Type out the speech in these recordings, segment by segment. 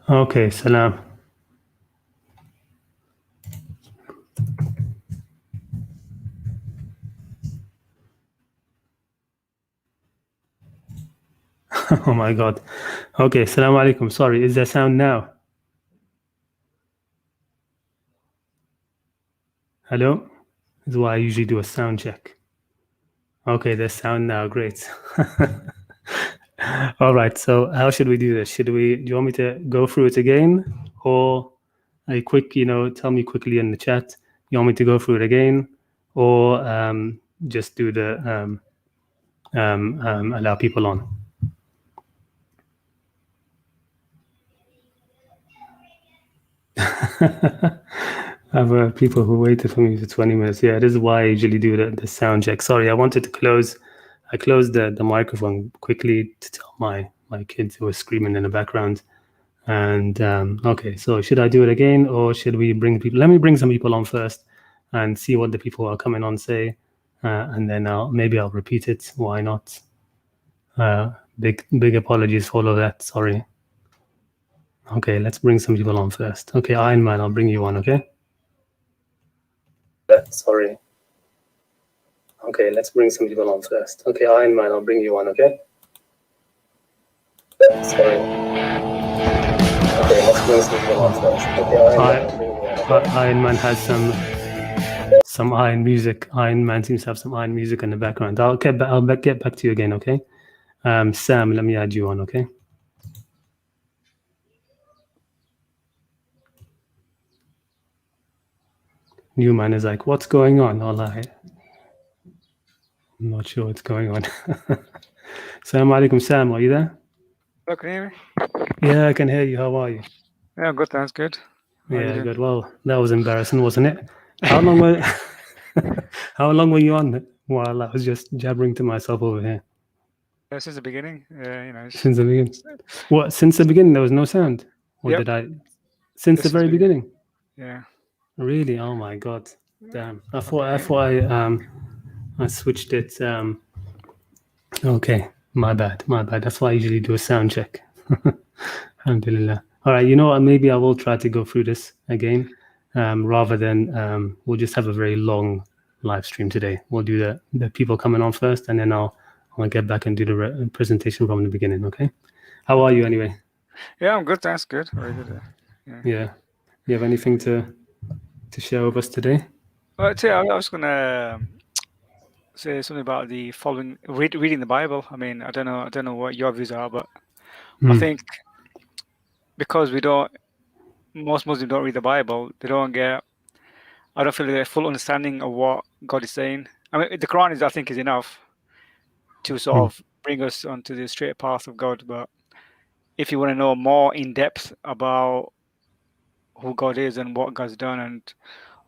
Okay, salam. Oh my God. Okay, salam alaikum. Sorry, is there sound now? Hello? This is why I usually do a sound check. Okay, there's sound now. Great. All right, so how should we do this? Do you want me to go through it again, or a quick, tell me quickly in the chat? You want me to go through it again, or just do the allow people on? I've people who waited for me for 20 minutes. Yeah, this is why I usually do the sound check. Sorry, I wanted to close. I closed the microphone quickly to tell my kids who were screaming in the background. And okay, so should I do it again, or should we bring people? Let me bring some people on first and see what the people who are coming on say, and then maybe I'll repeat it. Why not? Big apologies for all of that. Sorry. Okay, let's bring some people on first. Okay, Iron Man, I'll bring you on. Okay. Sorry. Okay, let's bring some people on first. Okay, Iron Man, I'll bring you on. Okay. Sorry. Okay, let's bring some people on first. Okay, Iron Man has some iron music. Iron Man seems to have some iron music in the background. I'll get back to you again. Okay. Sam, let me add you on. Okay. Newman is like, what's going on? I'm not sure what's going on. Assalamu alaikum, Sam. Are you there? Hello, can you hear me? Yeah, I can hear you. How are you? Yeah, good. That's good. Yeah, good. Well, that was embarrassing, wasn't it? How long were How long were you on while I was just jabbering to myself over here? Since the beginning, Since the beginning. What? Since the beginning, there was no sound, or Yep. did I? Since the very beginning. Yeah. Really? Oh my God! Damn. I thought I switched it. Okay, my bad. That's why I usually do a sound check. Alhamdulillah. All right. You know what? Maybe I will try to go through this again, rather than we'll just have a very long live stream today. We'll do the people coming on first, and then I'll get back and do the presentation from the beginning. Okay. How are you anyway? Yeah, I'm good. That's good. Very good. Yeah. You have anything to share with us today? Well, I was gonna say something about the following reading the Bible. I mean, I don't know what your views are, but I think because most Muslims don't read the Bible, I don't feel a full understanding of what God is saying. I mean, the Quran I think is enough to sort of bring us onto the straight path of God. But if you want to know more in depth about who God is and what God's done and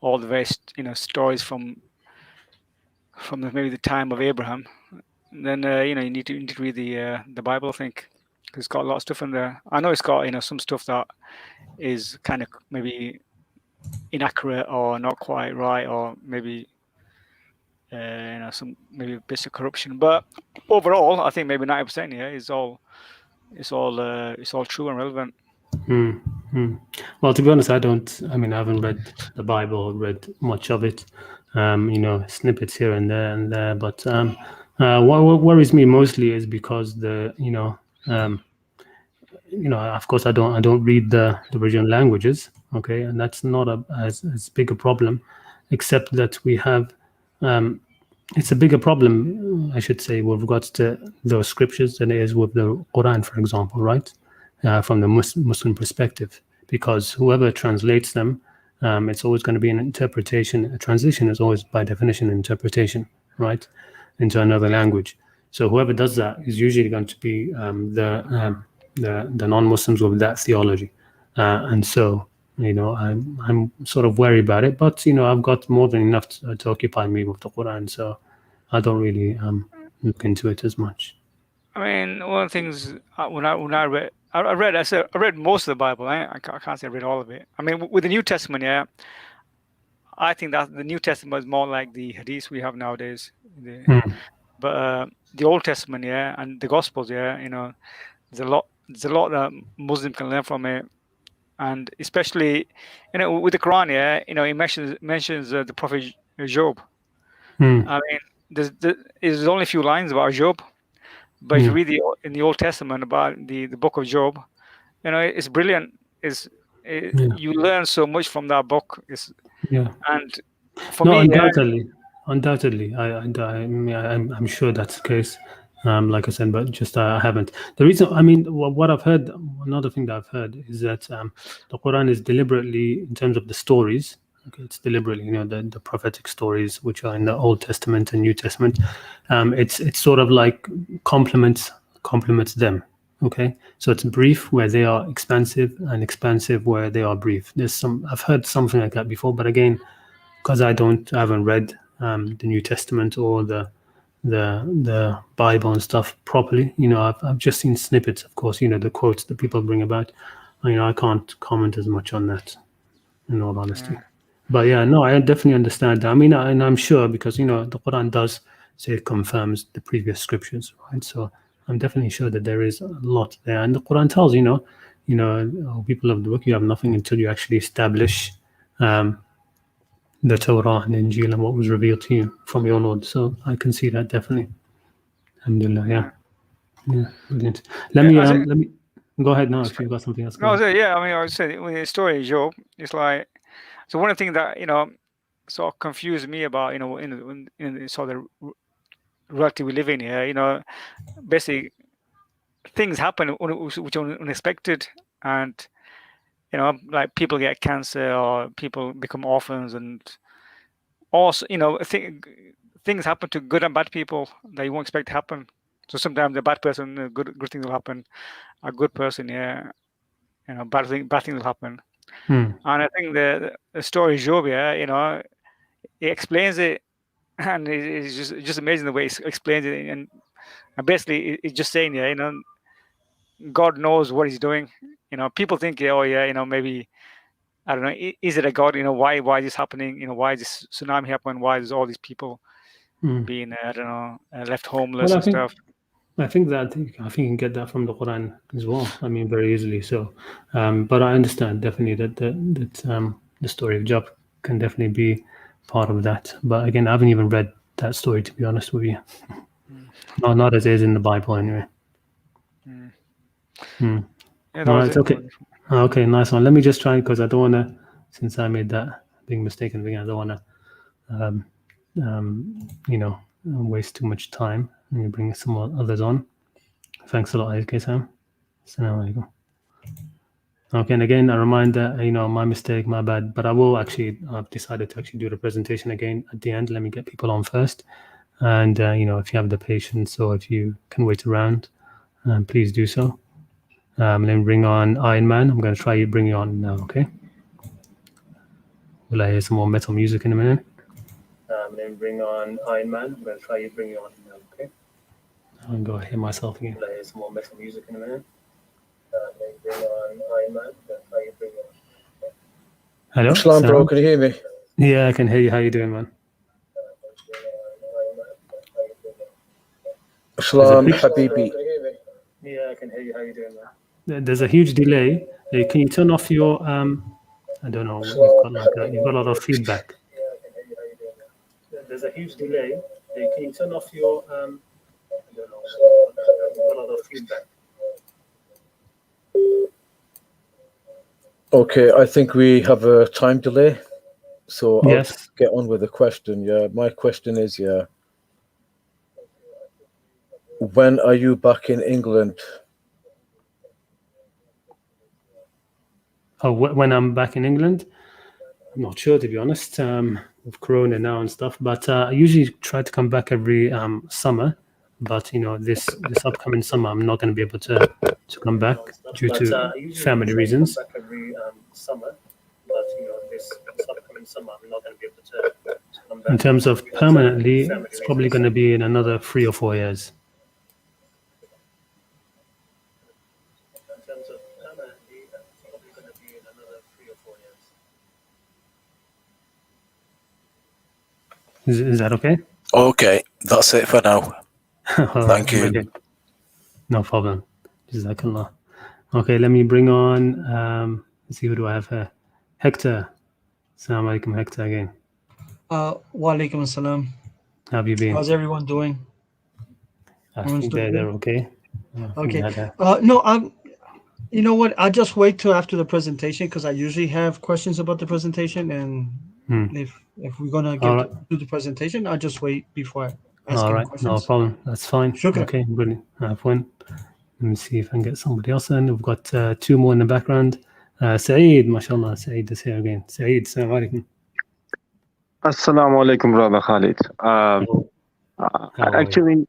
all the various stories from maybe the time of Abraham, then you need to read the Bible. I think because it's got a lot of stuff in there. I know it's got some stuff that is kind of maybe inaccurate or not quite right, or maybe some maybe bits of corruption. But overall, I think maybe 90% is all true and relevant. Well, to be honest, I haven't read the Bible, read much of it. Snippets here and there. But what worries me mostly is because of course, I don't read the original languages. Okay, and that's not as big a problem, except that we have. It's a bigger problem, I should say, with regards to those scriptures than it is with the Quran, for example, right? From the Muslim perspective, because whoever translates them, it's always going to be an interpretation. A translation is always, by definition, an interpretation, right, into another language. So whoever does that is usually going to be the non-Muslims with that theology, and so I'm sort of worried about it. But I've got more than enough to occupy me with the Quran, so I don't really look into it as much. I mean, one of the things when I read most of the Bible. I can't say I read all of it. I mean, with the New Testament, I think that the New Testament is more like the Hadith we have nowadays. But the Old Testament, and the Gospels, there's a lot that Muslim can learn from it. and especially, with the Quran, yeah, it mentions the Prophet Job. I mean, there's only a few lines about Job, but if you read in the Old Testament about the book of Job, it's brilliant. You learn so much from that book. And for No, me, yeah, undoubtedly, I'm sure that's the case. Like I said, but just I haven't. The reason, I mean, what I've heard, another thing that I've heard is that the Quran is deliberately, in terms of the stories, okay, it's deliberately, the prophetic stories which are in the Old Testament and New Testament. It's sort of like complements them. Okay, so it's brief where they are expansive, and expansive where they are brief. I've heard something like that before, but again, because I haven't read the New Testament or the Bible and stuff properly. I've just seen snippets, of course. The quotes that people bring about. I can't comment as much on that, in all honesty. But yeah, no, I definitely understand that. I mean, and I'm sure because the Quran does say it confirms the previous scriptures, right? So I'm definitely sure that there is a lot there, and the Quran tells people of the book, you have nothing until you actually establish the Torah and Injil and what was revealed to you from your Lord. So I can see that definitely. Alhamdulillah, yeah, brilliant. Let me go ahead now if you've got something else. No, I mean, I was saying with the story of Job, it's like, so one of the things that sort of confused me about in sort of the reality we live in here, basically things happen which are unexpected, and like people get cancer or people become orphans, and also things happen to good and bad people that you won't expect to happen. So sometimes a bad person, good things will happen. A good person, bad things will happen. And I think the story of Job, it explains it, and it's just amazing the way it explains it, and basically it's just saying, God knows what He's doing. People think, maybe, I don't know, is it a God? Why is this happening? Why is this tsunami happening? Why is all these people being, I don't know, left homeless and stuff? I think you can get that from the Quran as well. I mean, very easily. So, but I understand definitely that the story of Job can definitely be part of that. But again, I haven't even read that story, to be honest with you. Not as it is in the Bible, anyway. Yeah, that All was right, it. okay. Okay, nice one. Let me just try, because I don't want to, since I made that big mistake in the beginning, I don't want to, waste too much time. Let me bring some more others on. Thanks a lot, okay, Sam. Assalamu alaikum. Okay, and again, a reminder, my mistake, my bad, but I've decided to actually do the presentation again at the end. Let me get people on first. And, if you have the patience or if you can wait around, please do so. Let me bring on Iron Man. I'm going to try to bring you on now, okay? Will I hear some more metal music in a minute? Let me bring on Iron Man. I'm going to try to bring you on now, okay? I'll go hear myself again. Will I hear some more metal music in a minute? Let me bring on Iron Man. I'm going to try to bring you on. Okay? Hello? Salam, bro. Can you hear me? Yeah, I can hear you. How you doing, man? Salam, Habibi. Yeah, I can hear you. How you doing, man? There's a huge delay. Can you turn off your I don't know. You've got a lot of feedback. Yeah, I can hear you. How you doing, man? There's a huge delay. Can you turn off your I don't know. You've got a lot of feedback. Okay, I think we have a time delay, so I'll Yes. just get on with the question. Yeah, my question is, when are you back in England? Oh, when I'm back in England, I'm not sure, to be honest. With Corona now and stuff, but I usually try to come back every summer. But this upcoming summer, I'm not going to be able to come back due to family reasons. In terms of permanently, it's probably going to be in another 3 or 4 years. Is that okay? Okay, that's it for now. Thank you. Brilliant. No problem. Jazakallah. Okay, let me bring on Let's see, who do I have here? Hector. Assalamu alaikum, Hector again. Wa alaikum assalam. How have you been? How's everyone doing? I Everyone's think doing they're good? okay. Okay. No, you know what? I'll just wait till after the presentation because I usually have questions about the presentation, and if we're gonna get to the presentation, I'll just wait before I ask any questions. No problem. That's fine. Shukran. Okay, brilliant. Have fun. Let me see if I can get somebody else in. We've got two more in the background. Saeed, mashallah. Saeed is here again. Saeed, assalamu alaikum. Assalamu alaikum, brother Khalid. Actually,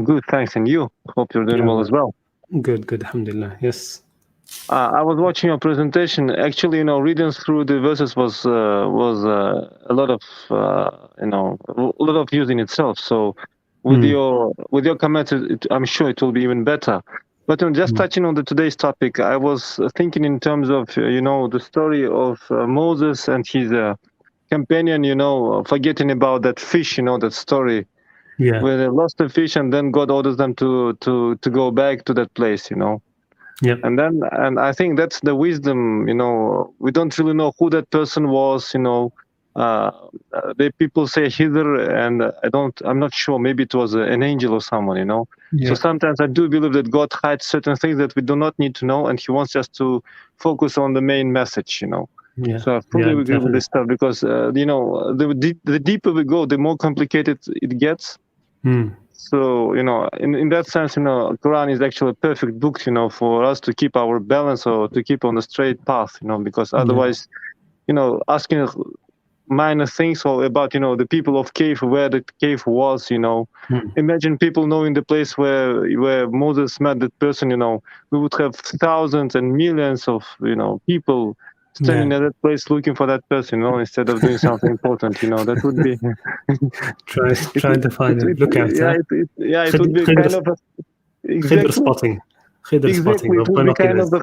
good, thanks. And you? Hope you're doing well as well. Good, alhamdulillah. Yes. I was watching your presentation. Actually, reading through the verses was a lot of a lot of use in itself. So with your comments, I'm sure it will be even better. But just touching on today's topic, I was thinking in terms of the story of Moses and his companion, forgetting about that fish, that story, where they lost the fish, and then God orders them to go back to that place, Yep. And I think that's the wisdom, we don't really know who that person was, the people say hither, and I'm not sure, maybe it was an angel or someone, So sometimes I do believe that God hides certain things that we do not need to know, and he wants us to focus on the main message, So I fully agree with this stuff, because the deeper we go, the more complicated it gets. So in that sense, Quran is actually a perfect book, for us to keep our balance or to keep on the straight path, because otherwise, asking minor things or about the people of cave, where the cave was, imagine people knowing the place where Moses met that person, we would have thousands and millions of people standing at that place looking for that person, instead of doing something important, that would be trying to find it. Look at it would be kind of Khidr spotting. Exactly, it would be kind of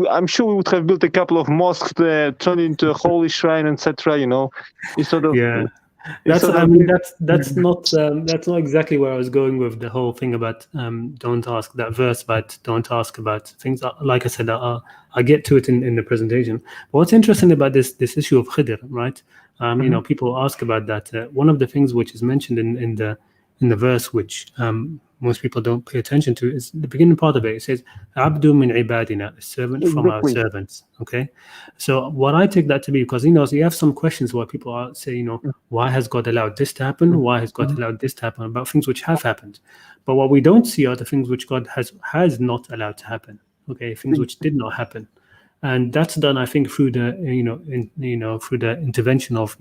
I'm sure we would have built a couple of mosques there, turned into a holy shrine, etc. Instead of that's not exactly where I was going with the whole thing about don't ask that verse, but don't ask about things. Like I said, I get to it in the presentation. But what's interesting about this issue of Khidr, right? People ask about that. One of the things which is mentioned in the verse, which most people don't pay attention to, is the beginning part of it. It says, "Abdu min ibadina," a servant from our servants. Okay, so what I take that to be, because you have some questions where people say, why has God allowed this to happen? Why has God allowed this to happen? About things which have happened, but what we don't see are the things which God has not allowed to happen. Okay, things which did not happen. And that's done, I think, through the through the intervention of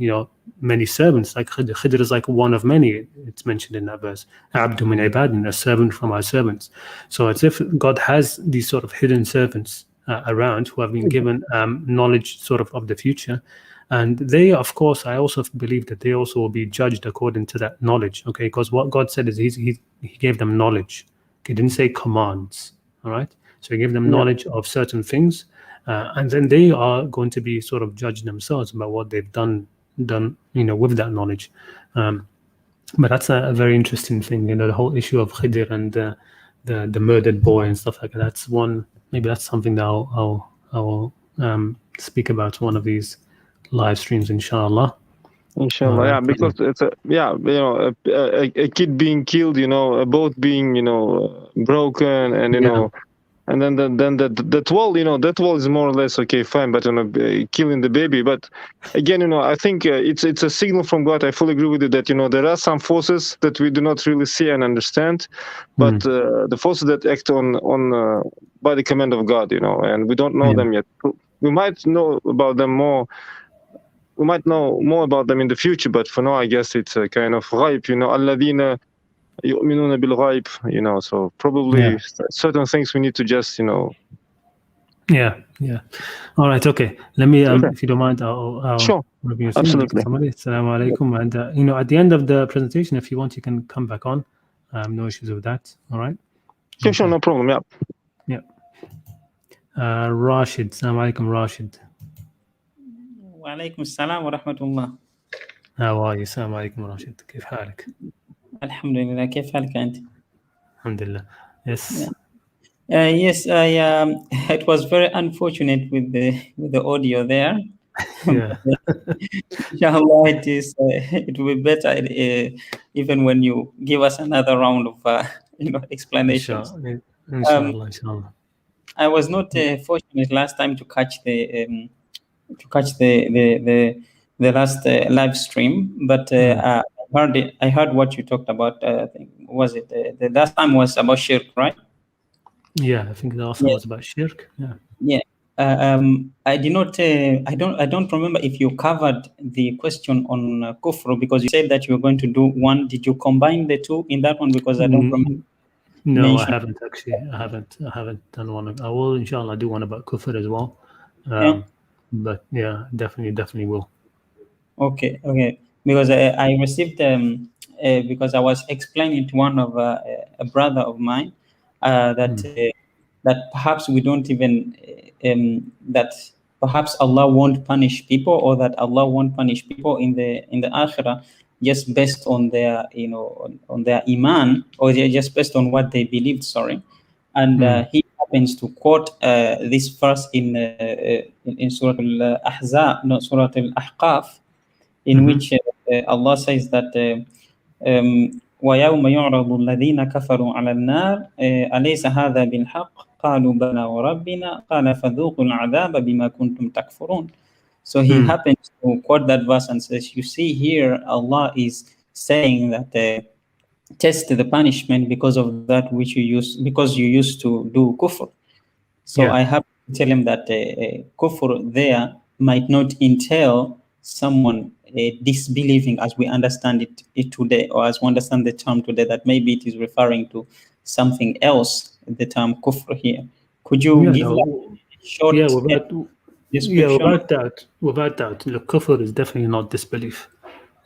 many servants. Like Khidr is like one of many. It's mentioned in that verse. Abdu min ibadin, a servant from our servants. So it's if God has these sort of hidden servants around who have been given knowledge sort of the future, and they, of course, I also believe that they also will be judged according to that knowledge. Okay, because what God said is He gave them knowledge. He didn't say commands. All right, so He gave them knowledge of certain things. And then they are going to be sort of judged themselves about what they've done, with that knowledge. But that's a very interesting thing, the whole issue of Khidr and the murdered boy and stuff like that. That's one. Maybe that's something that I'll speak about one of these live streams, inshallah. Inshallah, because it's a kid being killed, a boat being broken, and and then that wall, that wall is more or less okay, fine, but killing the baby. But again, I think it's a signal from God. I fully agree with you that there are some forces that we do not really see and understand, but the forces that act on by the command of God, and we don't know them yet. We might know about them more. We might know more about them in the future, but for now, I guess it's a kind of ghaib, alladhina yu'minuna bil ghaib, so probably certain things we need to just, Yeah. All right. Okay. Let me, if you don't mind, I'll sure. Absolutely. Assalamu alaikum. And at the end of the presentation, if you want, you can come back on. No issues with that. All right. Sure. No problem. Yeah. Rashid. Assalamu alaikum, Rashid. Wa alaikum assalam wa rahmatullah. How are you? Assalamu alaikum, Rashid. كيف حالك? Alhamdulillah. كيف حالك أنت? Alhamdulillah. Yes. Yes, it was very unfortunate with the audio there. Yeah. Inshallah, it will be better even when you give us another round of explanations. Inshallah, inshallah. I was not fortunate last time to catch the last live stream, but I heard what you talked about. I think, was it the last time was about shirk, right? Yeah, I think the last one was about shirk. Yeah. Yeah. I did not. I don't remember if you covered the question on kufr, because you said that you were going to do one. Did you combine the two in that one? Because I don't remember. No, I haven't actually. I haven't done one. I will, inshallah, do one about kufr as well. But yeah, definitely will. Okay. Because I received because I was explaining to one of a brother of mine that perhaps we don't even that perhaps Allah won't punish people, or that Allah won't punish people in the akhirah just based on their on their iman, or just based on what they believed. Sorry, and he happens to quote this verse in Surah Al-Ahzab, no, Surah Al-Ahqaf, in which Allah says that وَيَوْمَ يُعْرَضُ الَّذِينَ كَفَرُوا عَلَى النَّارِ أَلَيْسَ هَذَا بِالْحَقِّ قَالُوا بَلَى وَرَبِّنَا قَالَ فَذُوقُوا الْعَذَابَ بِمَا كُنْتُمْ تَكْفُرُونَ. So he happens to quote that verse and says, you see here, Allah is saying that test the punishment because of that which because you used to do kufr. So I have to tell him that kufr there might not entail someone disbelieving as we understand it today, or as we understand the term today, that maybe it is referring to something else, the term kufr here. Could you give a short description? Without doubt, look, kufr is definitely not disbelief.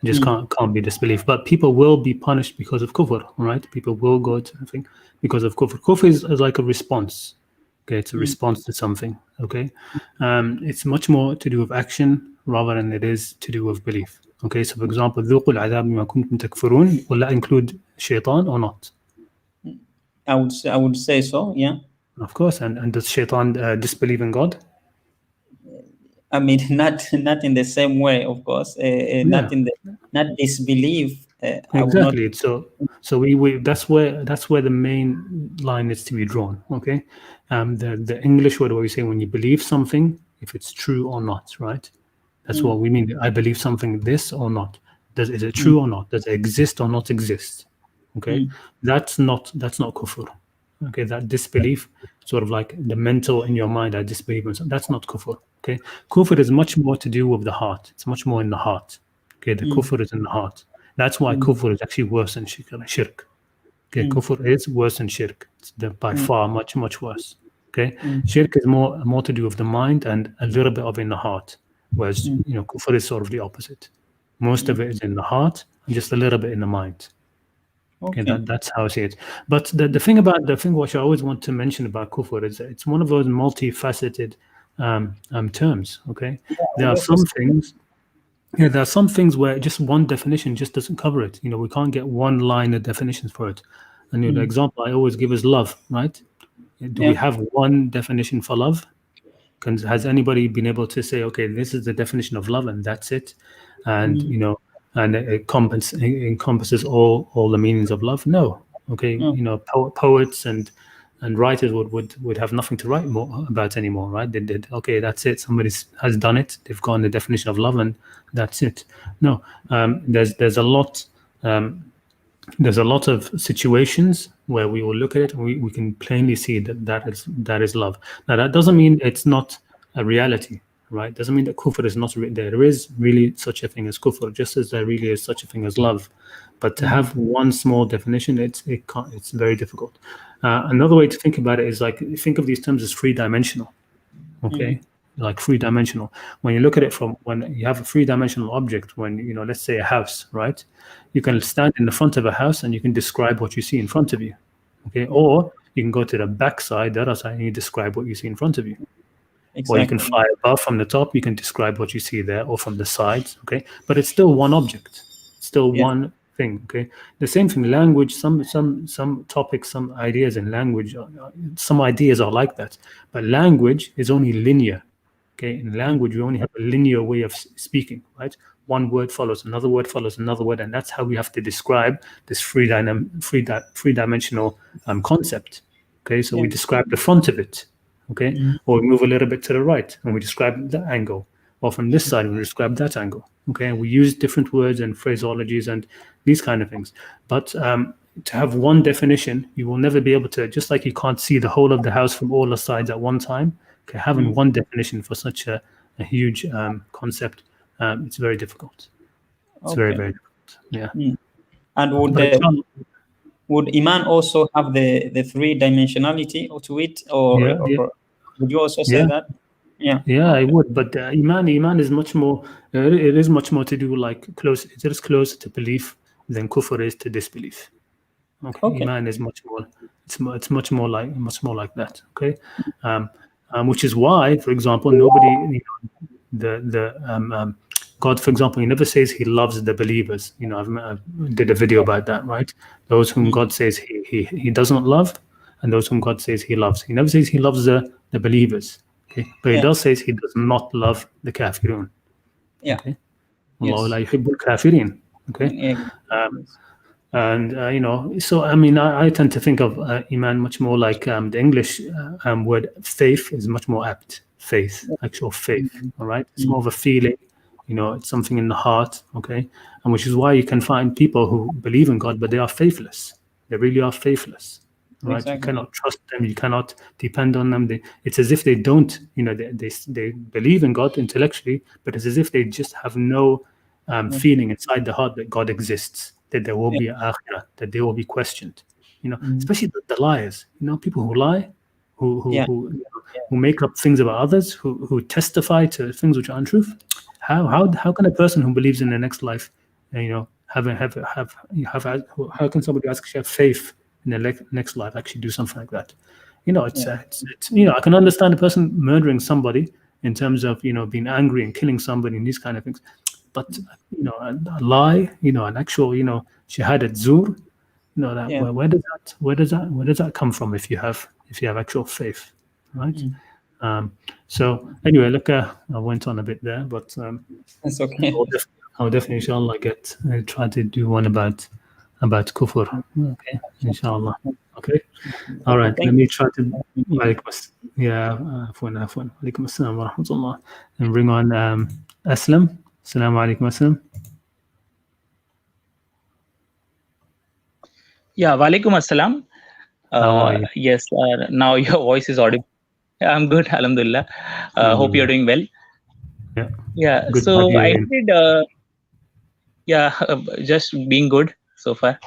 It just can't be disbelief. But people will be punished because of kufr, right? People will go to something because of kufr. Kufr is like a response. Okay, it's a response to something. Okay, it's much more to do with action rather than it is to do with belief. Okay, so for example, ذوقوا العذاب بما كنتم تكفرون, will that include shaitan or not? I would say so. Yeah. Of course, and does shaitan disbelieve in God? I mean, not in the same way, of course. Not disbelief. Exactly. So we that's where the main line is to be drawn. Okay, the English word where we say when you believe something, if it's true or not, right? That's what we mean. I believe something, this or not. Is it true or not? Does it exist or not exist? Okay, that's not kufr. Okay, that disbelief, sort of like the mental in your mind, I disbelieve in something. That's not kufr. Okay, kufr is much more to do with the heart. It's much more in the heart. Okay, the kufr is in the heart. That's why kufr is actually worse than shirk. Okay, kufr is worse than shirk. It's by far much worse. Okay, shirk is more to do with the mind and a little bit of in the heart, whereas kufr is sort of the opposite. Most of it is in the heart and just a little bit in the mind. Okay, that's how I see it. But the thing which I always want to mention about kufr is that it's one of those multifaceted terms. Okay, there are some things. Yeah, there are some things where just one definition just doesn't cover it. We can't get one line of definitions for it. And the example I always give is love, right? Do we have one definition for love? Has anybody been able to say, okay, this is the definition of love and that's it? And and it encompasses all the meanings of love? No. Okay, poets and writers would have nothing to write more about anymore, right? They did, okay, that's it. Somebody has done it. They've gotten the definition of love, and that's it. No, there's a lot. There's a lot of situations where we will look at it and we can plainly see that is love. Now that doesn't mean it's not a reality, right? Doesn't mean that kufr is not real. There is really such a thing as kufr, just as there really is such a thing as love. But to have one small definition, it's very difficult. Another way to think about it is like, think of these terms as three-dimensional. Okay, like three-dimensional. When you look at it from when you have a three-dimensional object, when let's say a house, right? You can stand in the front of a house and you can describe what you see in front of you. Okay, or you can go to the back side, the other side, and you describe what you see in front of you. Exactly. Or you can fly above from the top, you can describe what you see there, or from the sides. Okay, but it's still one object. It's still one thing. Okay, the same thing. Language, some topics, some ideas in language, some ideas are like that. But language is only linear. Okay, in language we only have a linear way of speaking, right? One word follows another word follows another word, and that's how we have to describe this three-dimensional concept. Okay, so we describe the front of it. Okay, or we move a little bit to the right and we describe the angle, or from this side we describe that angle. Okay, and we use different words and phraseologies and these kind of things. But to have one definition, you will never be able to, just like you can't see the whole of the house from all the sides at one time. Okay, having one definition for such a huge concept, it's very difficult. It's very, very difficult. Yeah. And would Iman also have the three-dimensionality to it, or would you also say that? Yeah, I would. But Iman is much more. It is much more to do like close. It is closer to belief than kufr is to disbelief. Okay. Iman is much more. It's much more like that. Okay, which is why, for example, nobody, God, for example, He never says He loves the believers. I did a video about that, right? Those whom God says He doesn't love, and those whom God says He loves. He never says He loves the believers. Okay, but He does say He does not love the kafirun. Okay, Allah la yuhibbul kafirin. Okay, and so I mean, I tend to think of Iman much more like the English word faith is much more apt. Faith, actual faith. All right, it's more of a feeling. It's something in the heart. Okay, and which is why you can find people who believe in God, but they are faithless. They really are faithless. Right, exactly. You cannot trust them. You cannot depend on them. It's as if they don't. They believe in God intellectually, but it's as if they just have no feeling inside the heart that God exists, that there will be an akhirah, that they will be questioned. Especially the liars. People who lie, who make up things about others, who testify to things which are untruth. How can a person who believes in the next life, how can somebody actually have faith in the next life, actually do something like that? It's I can understand a person murdering somebody in terms of being angry and killing somebody and these kind of things, but a lie, an actual shahadat zur, where does that come from if you have actual faith, right? So anyway, look, I went on a bit there, but that's okay. I'll definitely inshallah try to do one about kufr. Okay, inshallah. Okay, all right. Let me try to afwan. Alaikum assalam wa rahmatullah, and bring on Aslam. Assalamu alaikum, Aslam. Yeah, walaikum assalam. How are you? Yes, now your voice is audible. I'm good, alhamdulillah. Hope you're doing well. Yeah. Good so I did. Just being good so far.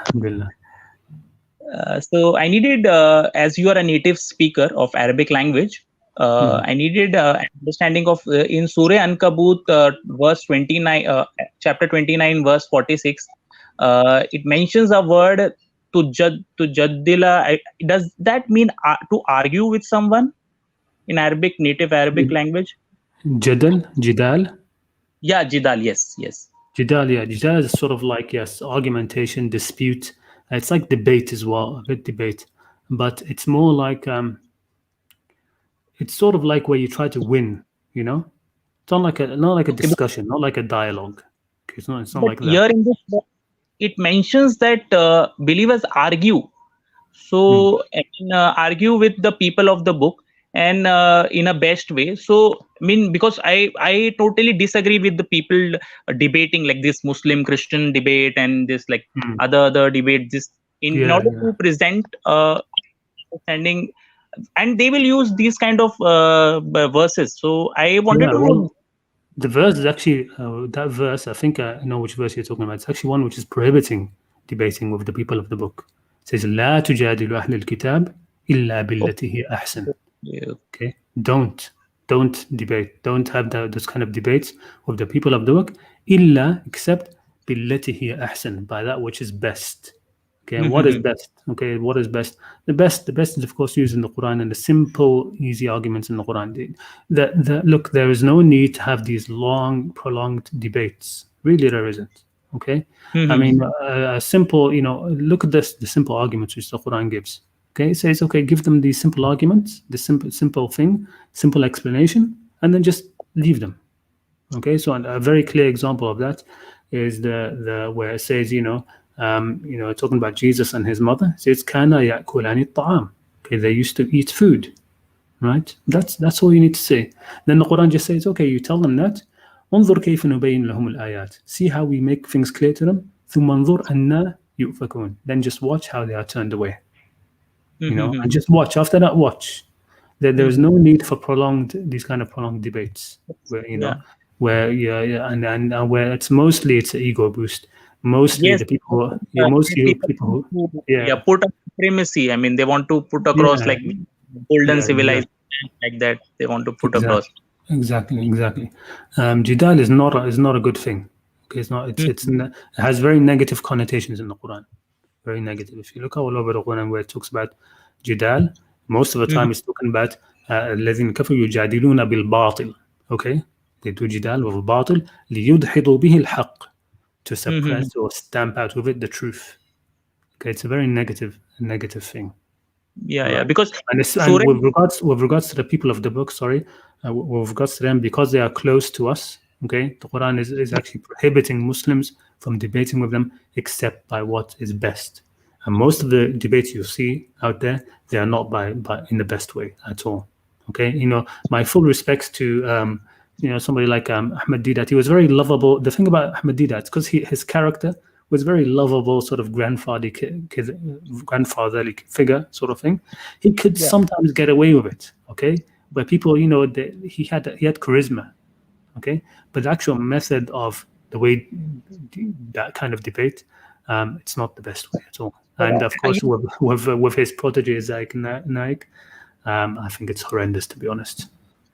Alhamdulillah. So I needed, as you are a native speaker of Arabic language, I needed understanding of in Surah Ankabut, verse 29, chapter 29, verse 46. It mentions a word to jaddila. Does that mean to argue with someone in Arabic, native Arabic language? Jidal. Yeah, jidal. Yes. Jidal, Jidal is sort of like, argumentation, dispute. It's like debate as well, a bit debate, but it's more like it's sort of like where you try to win. It's not like a discussion, not like a dialogue. Okay, it's not like that. Here in this book, it mentions that believers argue. So argue with the people of the book, and in a best way. So I mean, because I totally disagree with the people debating like this Muslim Christian debate and this like other debate, this in order to present understanding, and they will use these kind of verses. So I wanted to the verse is actually that verse, I think I know which verse you're talking about. It's actually one which is prohibiting debating with the people of the book. It says لا تجادلوا أهل الكتاب إلا بالتي هي أحسن. Okay, don't debate, don't have those kind of debates with the people of the book إلا except بالتي هي أحسن, by that which is best. Okay, and what is best? Okay, what is best? The best is of course used in the Quran, and the simple, easy arguments in the Quran. Look, there is no need to have these long, prolonged debates. Really, there isn't. Okay, I mean, a simple, look at this, the simple arguments which the Quran gives. Okay, it says, okay, give them these simple arguments, the simple thing, simple explanation, and then just leave them. Okay, so a very clear example of that is the where it says, talking about Jesus and his mother, it says, "Kana ya'kulani at-ta'am." Okay, they used to eat food, right? That's all you need to say. Then the Quran just says, okay, you tell them that. انظر كيف نبين لهم الآيات. See how we make things clear to them. ثم انظر أنا يؤفكون. Then just watch how they are turned away. And just watch. After that, watch. There is no need for these kind of prolonged debates where where where it's an ego boost. Mostly the people, mostly people put a supremacy. I mean, they want to put across like golden civilization, like that. They want to put across. Exactly. Jidal is not a good thing. Okay, it's not. It has very negative connotations in the Quran. Very negative. If you look all over the Quran where it talks about Jidal, most of the time it's talking about الذين كفروا يجادلون بالباطل. Okay, they do Jidal with الباطل ليدحضوا به الحق, to suppress or stamp out with it the truth. Okay, it's a very negative thing. Because and with regards to the people of the book, with regards to them, because they are close to us, okay, the Quran is actually prohibiting Muslims from debating with them except by what is best. And most of the debates you see out there, they are not by in the best way at all. Okay, my full respects to somebody like Ahmed Deedat. He was very lovable. The thing about Ahmed Deedat, because his character was very lovable, sort of grandfatherly figure, sort of thing. He could sometimes get away with it, okay? But people, he had charisma, okay? But the actual method of the way that kind of debate, it's not the best way at all. And of course, with his protege Zaid Naik, I think it's horrendous, to be honest.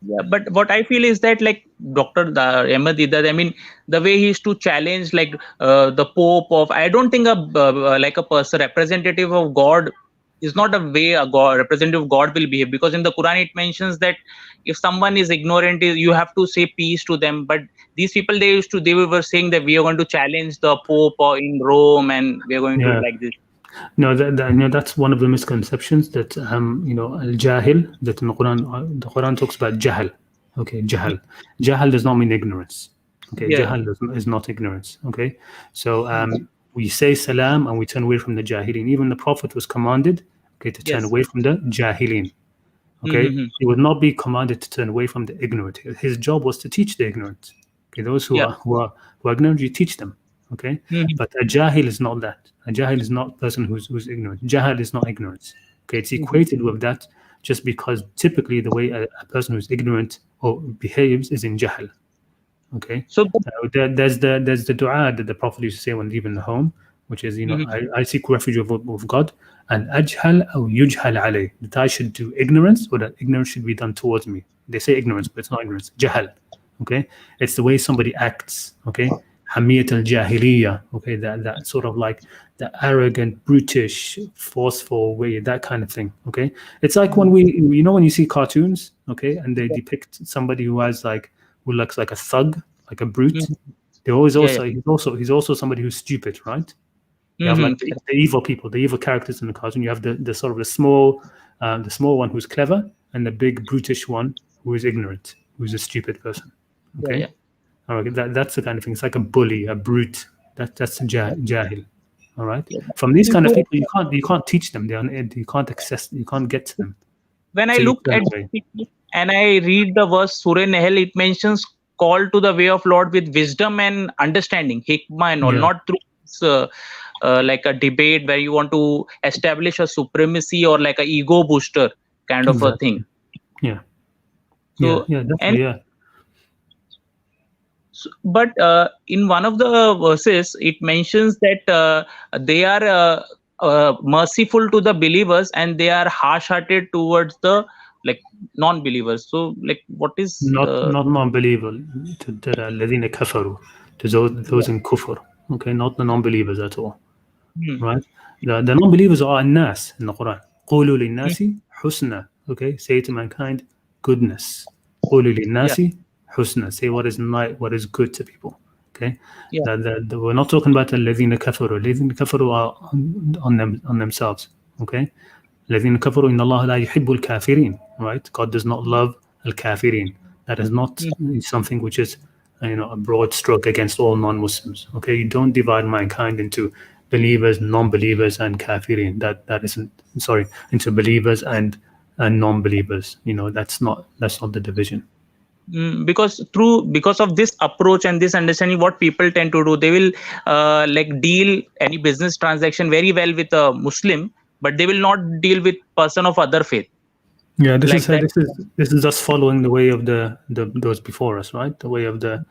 Yeah, but what I feel is that, like Dr. Ahmed Deedat, I mean, the way he used to challenge like the Pope of, I don't think a representative of God is not a way a representative of God will behave, because in the Quran it mentions that if someone is ignorant, you have to say peace to them. But these people, they were saying that we are going to challenge the Pope in Rome and we are going to like this. No, that's one of the misconceptions that al-jahil, that in the Quran talks about jahal. Okay, jahal does not mean ignorance. Okay, jahal is not ignorance. Okay, so we say salam and we turn away from the jahilin. Even the Prophet was commanded, okay, to turn away from the jahilin. Okay, he would not be commanded to turn away from the ignorant. His job was to teach the ignorant. Okay, those who are ignorant, you teach them. Okay, but a jahil is not that. A jahil is not a person who's ignorant. Jahil is not ignorance. Okay, it's equated with that just because typically the way a person who's ignorant or behaves is in jahil. Okay, so there's the dua that the Prophet used to say when leaving the home, which is I seek refuge with God, and ajhal or yujhal alay, that I should do ignorance or that ignorance should be done towards me. They say ignorance, but it's not ignorance. Jahal. Okay, it's the way somebody acts. Okay. Hamiyat al-jahiliya, okay, that sort of like the arrogant, brutish, forceful way, that kind of thing, okay? It's like when when you see cartoons, okay, and they depict somebody who looks like a thug, like a brute. They always he's also somebody who's stupid, right? You have like the evil people, the evil characters in the cartoon. You have the sort of the small one who's clever, and the big brutish one who is ignorant, who's a stupid person, okay? That's the kind of thing. It's like a bully, a brute. That's a jahil. All right. From these kind of people, you can't teach them. You can't get to them. When I look at and I read the verse Surah Nahl, it mentions call to the way of Lord with wisdom and understanding, hikmah and all, not through like a debate where you want to establish a supremacy or like a ego booster kind of a thing. Yeah. So, definitely, but in one of the verses, it mentions that they are merciful to the believers and they are harsh-hearted towards the non-believers. So, what is not non-believer to the الذين كفروا, to those in kufr. Okay, not the non-believers at all. Right? The non-believers are الناس in the Quran. قولوا للناس حسنا. Okay, say to mankind goodness. قولوا للناس husna, say what is good to people. Okay, Yeah. we're not talking about الذين كفروا. الذين كفروا are on themselves. Okay, الذين كفروا إن الله لا يحب الكافرين. Right, God does not love al-kafirin. That is not something which is, a broad stroke against all non-Muslims. Okay, you don't divide mankind into believers, non-believers, and kafirin. That isn't, sorry, into believers and non-believers. That's not the division. Because of this approach and this understanding, what people tend to do, they will deal any business transaction very well with a Muslim, but they will not deal with person of other faith. Yeah, this is us following the way of those before us, right? The way of the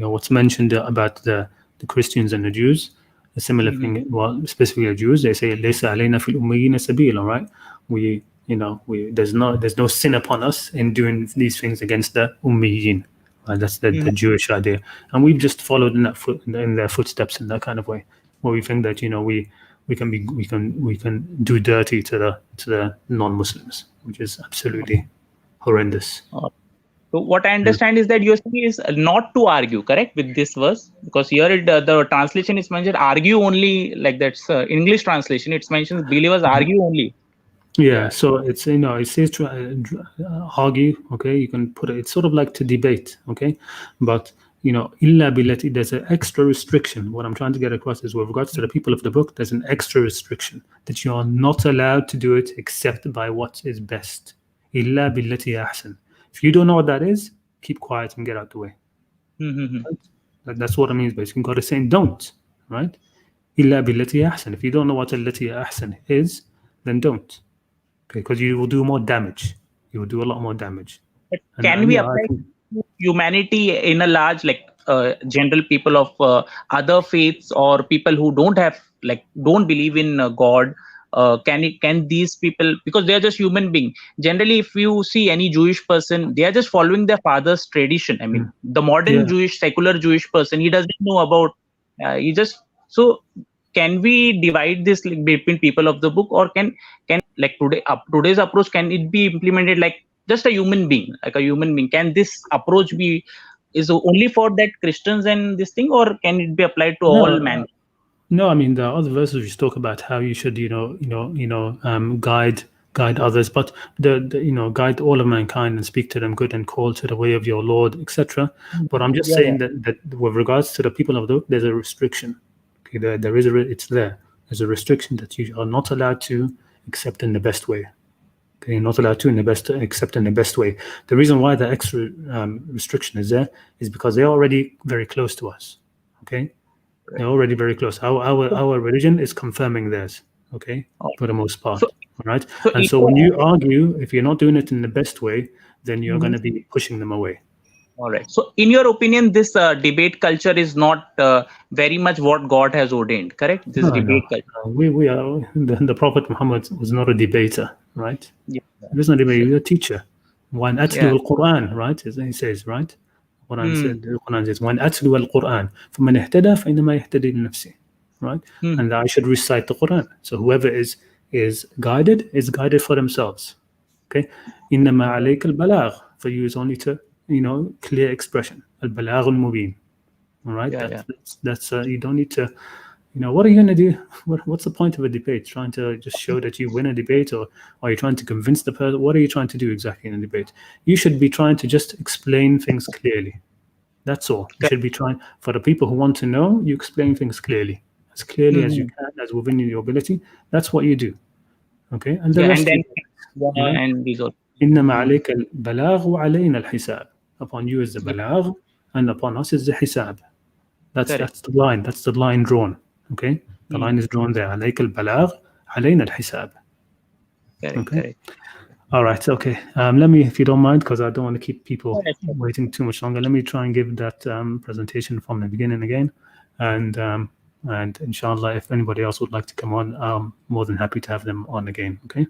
what's mentioned about the Christians and the Jews. A similar thing, well, specifically the Jews, they say ليس علينا في الأميين سبيل, all right? There's no sin upon us in doing these things against the Ummiyin. That's the Jewish idea, and we've just followed in their footsteps in that kind of way, where we think that we can do dirty to the non-Muslims, which is absolutely horrendous. So what I understand is that you're saying is not to argue, correct, with this verse, because here the translation is mentioned argue only, like that's English translation. It mentions believers argue only. Yeah, so it's it says to argue. Okay, you can put it. It's sort of like to debate. Okay, but illa billati, there's an extra restriction. What I'm trying to get across is with regards to the people of the book, there's an extra restriction that you are not allowed to do it except by what is best. Illa billati ahsan. If you don't know what that is, keep quiet and get out the way. Right? That's what it means. Basically, God is saying don't. Right? Illa billati ahsan. If you don't know what allati ahsan is, then don't. Okay, because you will do more damage. You will do a lot more damage. But can we apply to humanity in a large, general people of other faiths or people who don't believe in God? Can these people, because they are just human beings. Generally, if you see any Jewish person, they are just following their father's tradition. I mean, the modern secular Jewish person, he doesn't know about. So. Can we divide this between people of the book, or can today's approach, can it be implemented like just a human being, Can this approach is only for that Christians and this thing, or can it be applied to all men? No, I mean, the other verses which talk about how you should guide others, but guide all of mankind and speak to them good and call to the way of your Lord, etc. But I'm just saying that with regards to the people of the book, there's a restriction. Okay, there's a restriction that you are not allowed to accept in the best way. Okay, you're not allowed to accept in the best way. The reason why the extra restriction is there is because they're already very close to us. Okay, they're already very close. Our religion is confirming theirs. Okay, for the most part. All right, and so when you argue, if you're not doing it in the best way, then you're going to be pushing them away. All right. So, in your opinion, this debate culture is not very much what God has ordained, correct? This debate culture. We are the Prophet Muhammad was not a debater, right? Yeah. He was not a debater. He was a teacher. One atlu al-Qur'an, right? As he says, right? The Quran says, "One atlu al-Qur'an, فمن اهتدى فإنما يهتدي لنفسه," right? And I should recite the Quran. So whoever is guided is guided for themselves. Okay. إنما عليك البلاغ. For you is only to clear expression. Al-balagh al-mubin. All right. That's you don't need to. What are you going to do? What's the point of a debate? Trying to just show that you win a debate, or are you trying to convince the person? What are you trying to do exactly in a debate? You should be trying to just explain things clearly. That's all. You should be trying, for the people who want to know, you explain things clearly as you can, as within your ability. That's what you do. Okay. And the rest. And these are. إنما عليك البلاغ وعلينا الحساب. Upon you is the balagh, and upon us is the hisab. That's the line. That's the line drawn. Okay, the line is drawn there. عليك البلاغ علينا الحساب. Okay. All right. Okay. Let me, if you don't mind, because I don't want to keep people waiting too much longer. Let me try and give that presentation from the beginning again, and inshallah, if anybody else would like to come on, I'm more than happy to have them on again. Okay.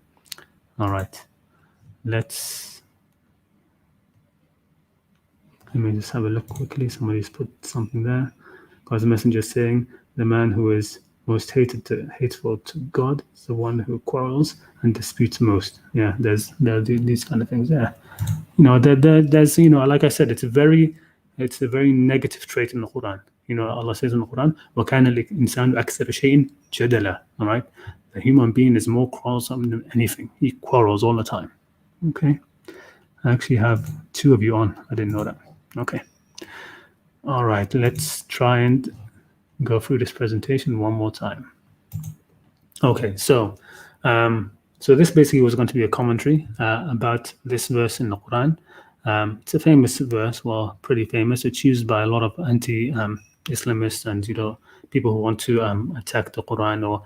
All right. Let me just have a look quickly. Somebody's put something there. God's messenger is saying, the man who is most hateful to God is the one who quarrels and disputes most. Yeah, there are these kind of things there. There's like I said, it's very It's a very negative trait in the Quran. Allah says in the Quran, وَكَانَ الْإِنسَانُ أَكْثَرَ شَيْءٍ جَدَلًا. All right? The human being is more quarrelsome than anything. He quarrels all the time. Okay? I actually have 2 of you on. I didn't know that. Okay. All right. Let's try and go through this presentation one more time. Okay. So this basically was going to be a commentary about this verse in the Quran. It's a famous verse, well, pretty famous. It's used by a lot of anti-Islamists and people who want to attack the Quran or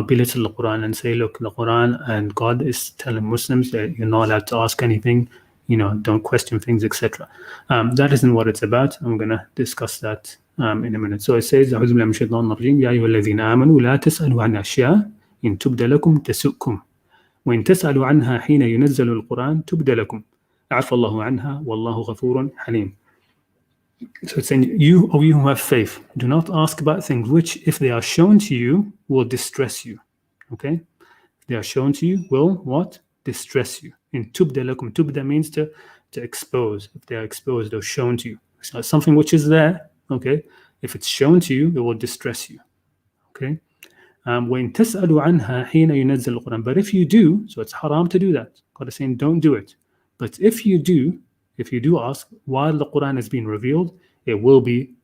belittle the Quran and say, look, the Quran and God is telling Muslims that you're not allowed to ask anything, don't question things, etc. That isn't what it's about. I'm going to discuss that in a minute. So it says, أعوذ بالله من الشيطان الرجيم يا أيها الذين آمنوا لا تسألوا عن أشياء إن تبد لكم تسؤكم وإن تسألوا عنها حين ينزل القرآن تبد لكم عفى الله عنها والله غفور حليم. So it's saying, you who have faith, do not ask about things which, if they are shown to you, will distress you. Okay? If they are shown to you, will what? Distress you. In tubda lakum, tubda means to expose. If they are exposed or shown to you. So something which is there, okay? If it's shown to you, it will distress you. Okay? وَإِن تَسْأَلُوا عَنْهَا حِينَ يُنَزَّلُ الْقُرْآنِ. But if you do, so it's haram to do that. God is saying, don't do it. But if you do ask, while the Quran is being revealed, it will be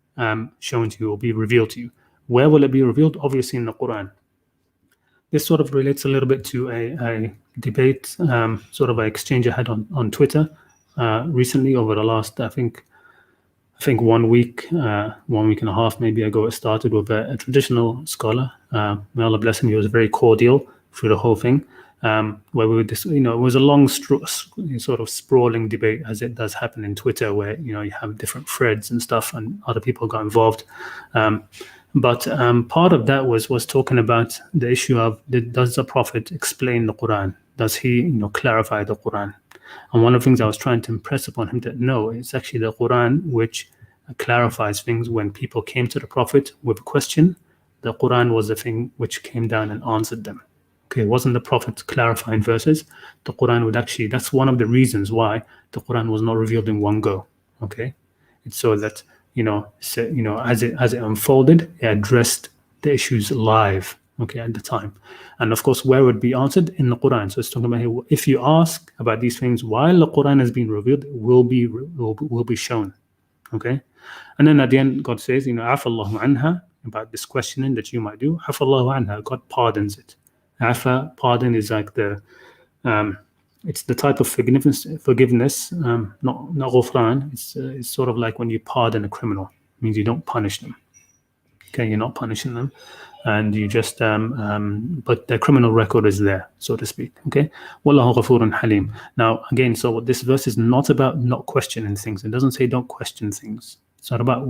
shown to you, will be revealed to you. Where will it be revealed? Obviously in the Quran. This sort of relates a little bit to a debate, sort of an exchange I had on Twitter recently over the last, I think 1 week, 1 week and a half maybe ago. It started with a traditional scholar. May Allah bless him. He was very cordial through the whole thing. Where we were just, it was a long sort of sprawling debate, as it does happen in Twitter, where you have different threads and stuff, and other people got involved. But part of that was talking about the issue of, does the Prophet explain the Quran? Does he clarify the Quran? And one of the things I was trying to impress upon him that no, it's actually the Quran which clarifies things. When people came to the Prophet with a question, the Quran was the thing which came down and answered them. Okay, it wasn't the Prophet clarifying verses. The Quran would actually, that's one of the reasons why the Quran was not revealed in one go. Okay, it's so that as it unfolded, it addressed the issues live. Okay, at the time, and of course, where it would be answered in the Quran. So it's talking about here, if you ask about these things while the Quran is being revealed, it will be shown. Okay, and then at the end, God says, عَفَى اللَّهُ عَنْهَا, about this questioning that you might do. عَفَى اللَّهُ عَنْهَا, God pardons it. Afa, pardon, is like it's the type of forgiveness, not ghufran. It's sort of like when you pardon a criminal. It means you don't punish them. Okay, you're not punishing them, and you just but the criminal record is there, so to speak. Okay, wallahu ghafurun halim. Now again, so what this verse is not about not questioning things. It doesn't say don't question things. It's not about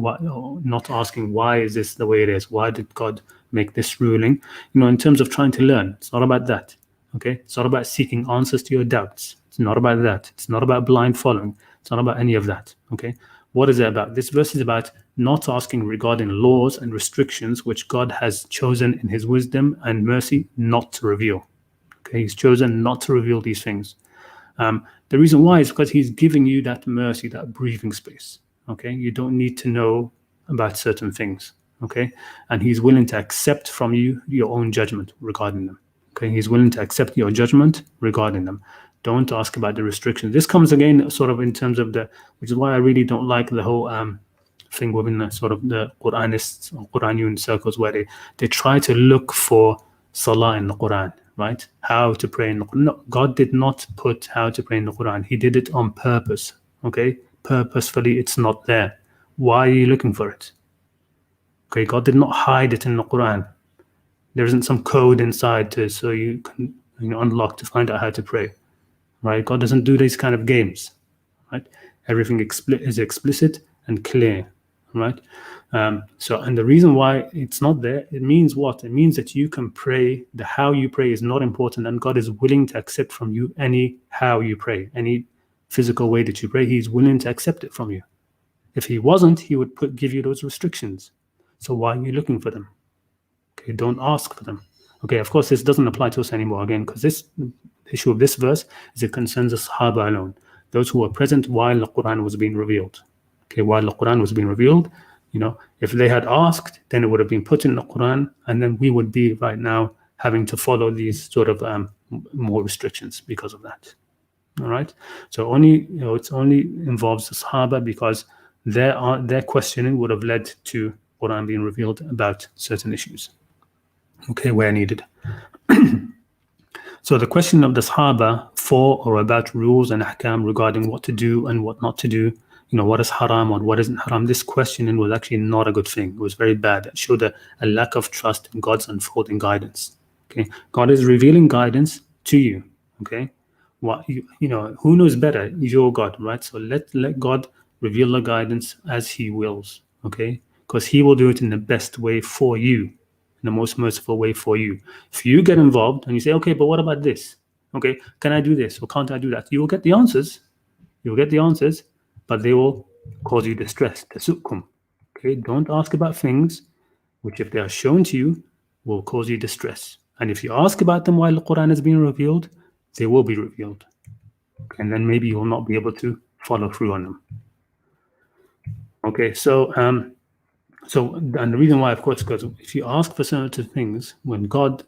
not asking why is this the way it is. Why did God make this ruling? In terms of trying to learn, it's not about that. Okay, it's not about seeking answers to your doubts. It's not about that. It's not about blind following. It's not about any of that. Okay, what is it about? This verse is about not asking regarding laws and restrictions which God has chosen in his wisdom and mercy not to reveal. Okay, he's chosen not to reveal these things. The reason why is because he's giving you that mercy, that breathing space. Okay, you don't need to know about certain things. Okay, and he's willing to accept from you your own judgment regarding them. Okay, he's willing to accept your judgment regarding them. Don't ask about the restrictions. This comes again sort of in terms of which is why I really don't like the whole thing within the sort of the Qur'anists or Qur'aniyun circles, where they try to look for salah in the Qur'an, right? How to pray in the Qur'an. No, God did not put how to pray in the Qur'an. He did it on purpose. Okay, purposefully, it's not there. Why are you looking for it? Okay, God did not hide it in the Quran. There isn't some code inside so you can unlock to find out how to pray, right? God doesn't do these kind of games, right? Everything is explicit and clear, right? And the reason why it's not there, it means what? It means that you can pray. The how you pray is not important, and God is willing to accept from you any how you pray, any physical way that you pray. He's willing to accept it from you. If he wasn't, he would give you those restrictions. So why are you looking for them? Okay, don't ask for them. Okay, of course, this doesn't apply to us anymore, again, because the issue of this verse is it concerns the Sahaba alone, those who were present while the Quran was being revealed. Okay, while the Quran was being revealed, if they had asked, then it would have been put in the Quran, and then we would be right now having to follow these sort of more restrictions because of that. All right. So it's only involves the Sahaba because their questioning would have led to Quran being revealed about certain issues. Okay, where needed. So the question of the Sahaba for or about rules and ahkam regarding what to do and what not to do, what is haram or what isn't haram, this questioning was actually not a good thing. It was very bad. It showed a lack of trust in God's unfolding guidance. Okay, God is revealing guidance to you. Okay, who knows better? Your God, right? So let God reveal the guidance as He wills. Okay, because He will do it in the best way for you, in the most merciful way for you. If you get involved and you say, okay, but what about this? Okay, can I do this or can't I do that? You will get the answers. You will get the answers, but they will cause you distress. Tasukkum. Okay, don't ask about things which, if they are shown to you, will cause you distress. And if you ask about them while the Quran is being revealed, they will be revealed. And then maybe you will not be able to follow through on them. Okay, so and the reason why, of course, because if you ask for certain things, when God,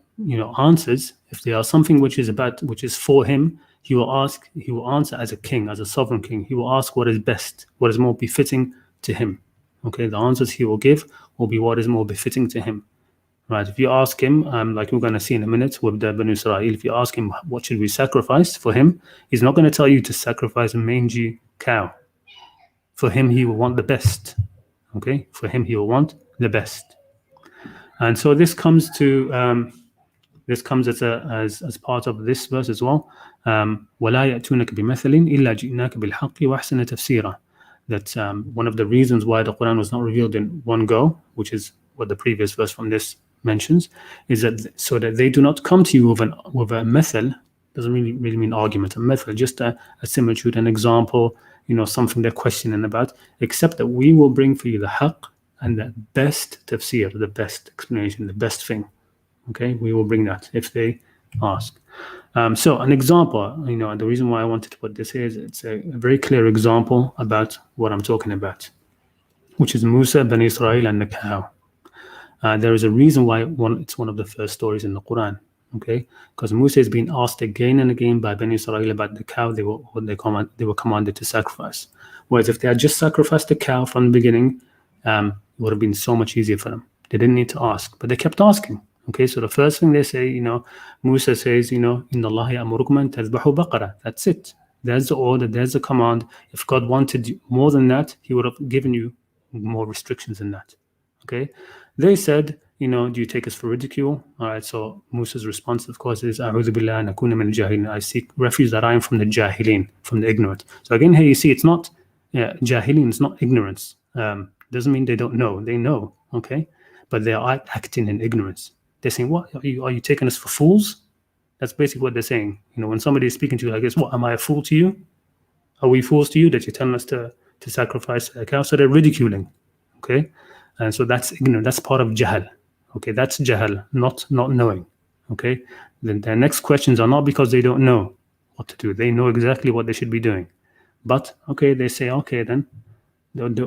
answers, if there are something which is for Him, He will answer as a king, as a sovereign king. He will ask what is best, what is more befitting to Him. Okay, the answers He will give will be what is more befitting to Him. Right, if you ask Him, like we're going to see in a minute with the Banu Israel, if you ask Him what should we sacrifice for Him, He's not going to tell you to sacrifice a mangy cow. For Him, He will want the best. Okay, for Him, He will want the best. And so this comes as part of this verse as well. وَلَا يَأْتُونَكَ بِمَثَلٍ إِلَّا جِئْنَاكَ بِالْحَقِّ وَأَحْسَنَ تَفْسِيرًا. That one of the reasons why the Quran was not revealed in one go, which is what the previous verse from this mentions, is that so that they do not come to you with a method. Doesn't really mean argument. A method, just a similitude, an example, something they're questioning about, except that we will bring for you the haqq and the best tafsir, the best explanation, the best thing. Okay, we will bring that if they ask. So an example, the reason why I wanted to put this here is it's a very clear example about what I'm talking about, which is Musa, Bani Israel, and the cow. There is a reason why it's one of the first stories in the Quran. Okay, because Musa has been asked again and again by Bani Israel about the cow they were commanded to sacrifice. Whereas if they had just sacrificed the cow from the beginning, it would have been so much easier for them. They didn't need to ask, but they kept asking. Okay, so the first thing they say, Musa says, Inna Allah ya'murukum an tadhbahu baqara. That's it. There's the order, there's the command. If God wanted more than that, He would have given you more restrictions than that. Okay, they said, do you take us for ridicule? All right, so Musa's response, of course, is A'udhu billah an akuna min al-jahilin. I seek refuge that I am from the jahilin, from the ignorant. So again, here you see it's not jahilin, it's not ignorance. Doesn't mean they don't know. They know, okay? But they are acting in ignorance. They're saying, what? Are you taking us for fools? That's basically what they're saying. When somebody is speaking to you like this, what, am I a fool to you? Are we fools to you that you're telling us to sacrifice a cow? So they're ridiculing, okay? And so that's ignorant. That's part of jahal. Okay, that's jahal, not knowing. Okay, then their next questions are not because they don't know what to do. They know exactly what they should be doing. But okay, they say, okay, then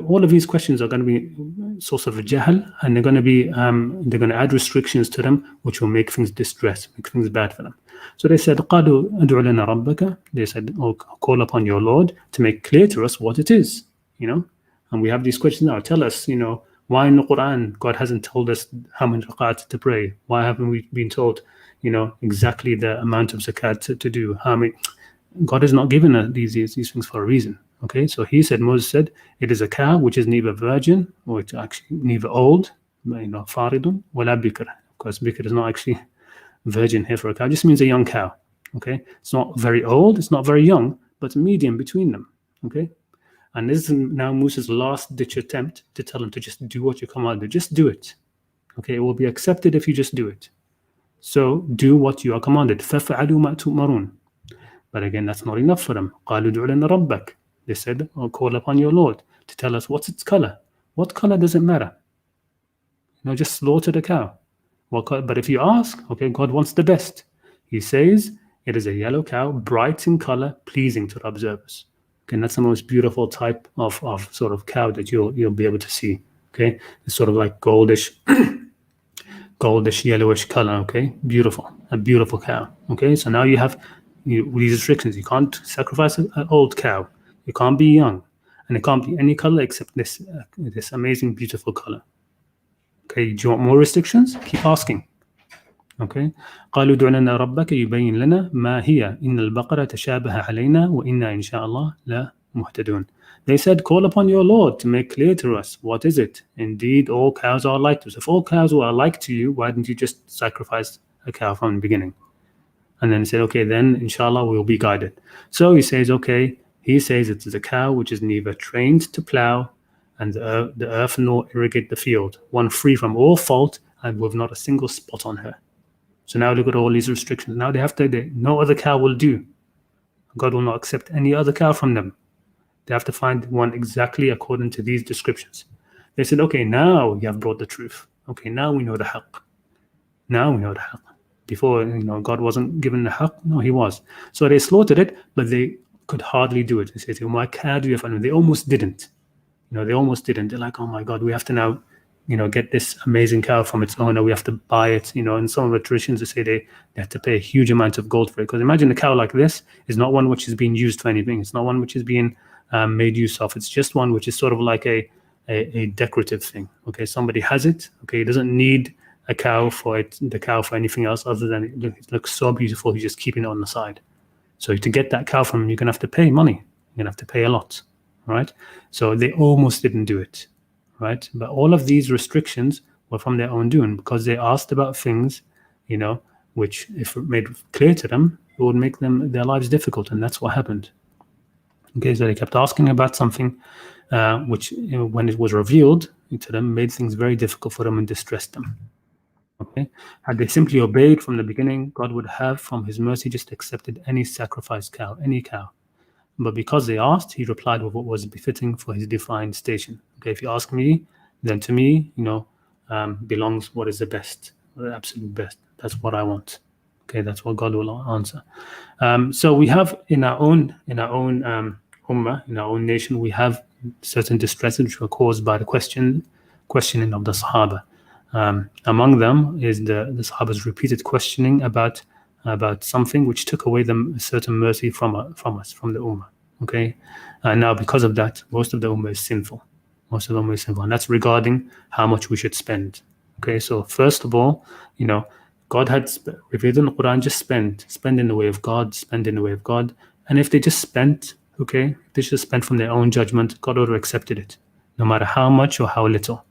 all of these questions are going to be source of jahal, and they're going to add restrictions to them, which will make things distress, make things bad for them. So they said, قَالُوا أَدْعُ لَنَا رَبَّكَ. They said, oh, call upon your Lord to make clear to us what it is. And we have these questions now. Tell us, why in the Quran God hasn't told us how many rak'at to pray? Why haven't we been told, exactly the amount of zakat to do? How many? God has not given us these things for a reason. Okay, so Moses said, it is a cow which is neither virgin or it's actually neither old, faridun, wala bikr. Of course, bikr is not actually virgin here for a cow. It just means a young cow. Okay, it's not very old, it's not very young, but medium between them. Okay. And this is now Musa's last-ditch attempt to tell him to just do what you commanded. Just do it. Okay, it will be accepted if you just do it. So do what you are commanded. فَفَعَلُوا مَا تُؤْمَرُونَ. But again, that's not enough for them. قَالُوا ادْعُ لَنَا رَبَّكَ. They said, call upon your Lord to tell us what's its color. What color does it matter? Just slaughter the cow. But if you ask, okay, God wants the best. He says, it is a yellow cow, bright in color, pleasing to the observers. Okay, and that's the most beautiful type of sort of cow that you'll be able to see. Okay, it's sort of like goldish yellowish color. Okay, a beautiful cow. Okay, so now you have these restrictions. You can't sacrifice an old cow. You can't be young, and it can't be any color except this amazing beautiful color. Okay, do you want more restrictions? Keep asking. Okay. قالوا ادع لنا ربك يبين لنا ما هي إن البقرة تشابه علينا وإنا إن شاء الله لا مهتدون. They said, call upon your Lord to make clear to us what is it. Indeed, all cows are like to us. If all cows were alike to you, why didn't you just sacrifice a cow from the beginning? And then he said, okay, then inshallah we'll be guided. So he says, okay, he says it is a cow which is neither trained to plow and the earth nor irrigate the field, one free from all fault and with not a single spot on her. So now look at all these restrictions. Now they have to, no other cow will do. God will not accept any other cow from them. They have to find one exactly according to these descriptions. They said, okay, now you have brought the truth. Okay, now we know the haqq. Now we know the haqq. Before, God wasn't given the haqq. No, he was. So they slaughtered it, but they could hardly do it. They said, they almost didn't. They almost didn't. They're like, oh my God, we have to now get this amazing cow from its owner. We have to buy it, and some of the traditions they say they have to pay a huge amount of gold for it. Because imagine a cow like this is not one which is being used for anything. It's not one which is being made use of. It's just one which is sort of like a decorative thing. Okay, somebody has it. Okay, he doesn't need the cow for anything else other than it looks so beautiful. He's just keeping it on the side. So to get that cow from him, you're gonna have to pay money. You're gonna have to pay a lot, right? So they almost didn't do it. Right, but all of these restrictions were from their own doing because they asked about things, which if made clear to them, it would make their lives difficult, and that's what happened. Okay, so they kept asking about something, which when it was revealed to them, made things very difficult for them and distressed them. Okay, had they simply obeyed from the beginning, God would have, from His mercy, just accepted any sacrificed cow, any cow. But because they asked, He replied with what was befitting for His divine station. Okay, if you ask me, then to me, belongs what is the best, the absolute best. That's what I want. Okay, that's what God will answer. So we have in our own ummah, in our own nation, we have certain distresses which were caused by the questioning of the Sahaba. Among them is the Sahaba's repeated questioning about something which took away a certain mercy from us, from the ummah. Okay, and now because of that, most of the ummah is sinful. Most of the ummah is sinful, and that's regarding how much we should spend. Okay, so first of all, God had revealed in the Qur'an, just spend in the way of God, spend in the way of God, and if they just spent, okay, if they just spent from their own judgment, God would have accepted it, no matter how much or how little.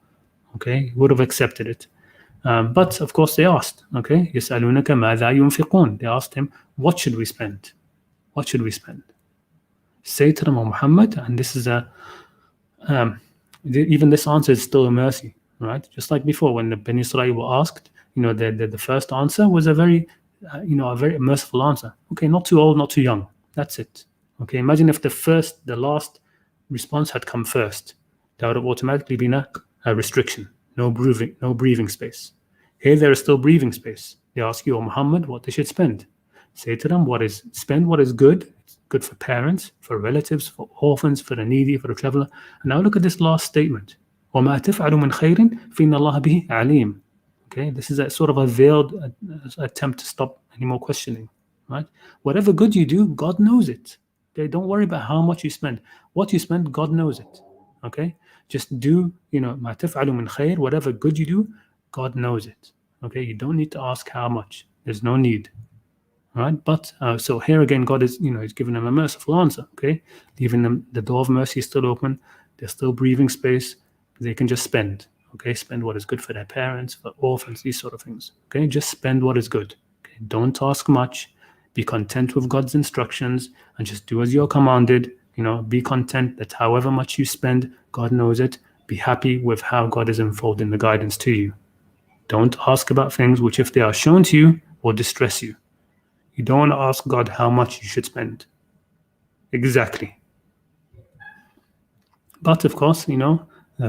Okay, He would have accepted it. But of course they asked, okay, يَسْأَلُونَكَ مَاذَا يُنْفِقُونَ. They asked Him, what should we spend? What should we spend? Say to them, O Muhammad, and this is even this answer is still a mercy, right? Just like before, when the Bani Israel were asked, the first answer was a very merciful answer. Okay, not too old, not too young. That's it. Okay, imagine if the last response had come first. That would have automatically been a restriction. No breathing space. Here there is still breathing space. They ask you, O Muhammad, what they should spend. Say to them, spend what is good. It's good for parents, for relatives, for orphans, for the needy, for the traveler. And now look at this last statement. وَمَا تَفْعَلُ مِنْ خَيْرٍ فِإِنَّ اللَّهَ بِهِ عَلِيمٌ. Okay, this is a sort of a veiled attempt to stop any more questioning. Right? Whatever good you do, God knows it. Okay, don't worry about how much you spend. What you spend, God knows it. Okay, just do, مَا تَفْعَلُ مِنْ خَيْرٍ, whatever good you do, God knows it. Okay, you don't need to ask how much. There's no need. All right, but so here again, God is, He's giving them a merciful answer. Okay, leaving them, the door of mercy is still open. There's still breathing space. They can just spend. Okay, spend what is good for their parents, for orphans, these sort of things. Okay, just spend what is good. Okay, don't ask much. Be content with God's instructions and just do as you're commanded. Be content that however much you spend, God knows it. Be happy with how God is unfolding the guidance to you. Don't ask about things which, if they are shown to you, will distress you. You don't want to ask God how much you should spend. Exactly. But of course,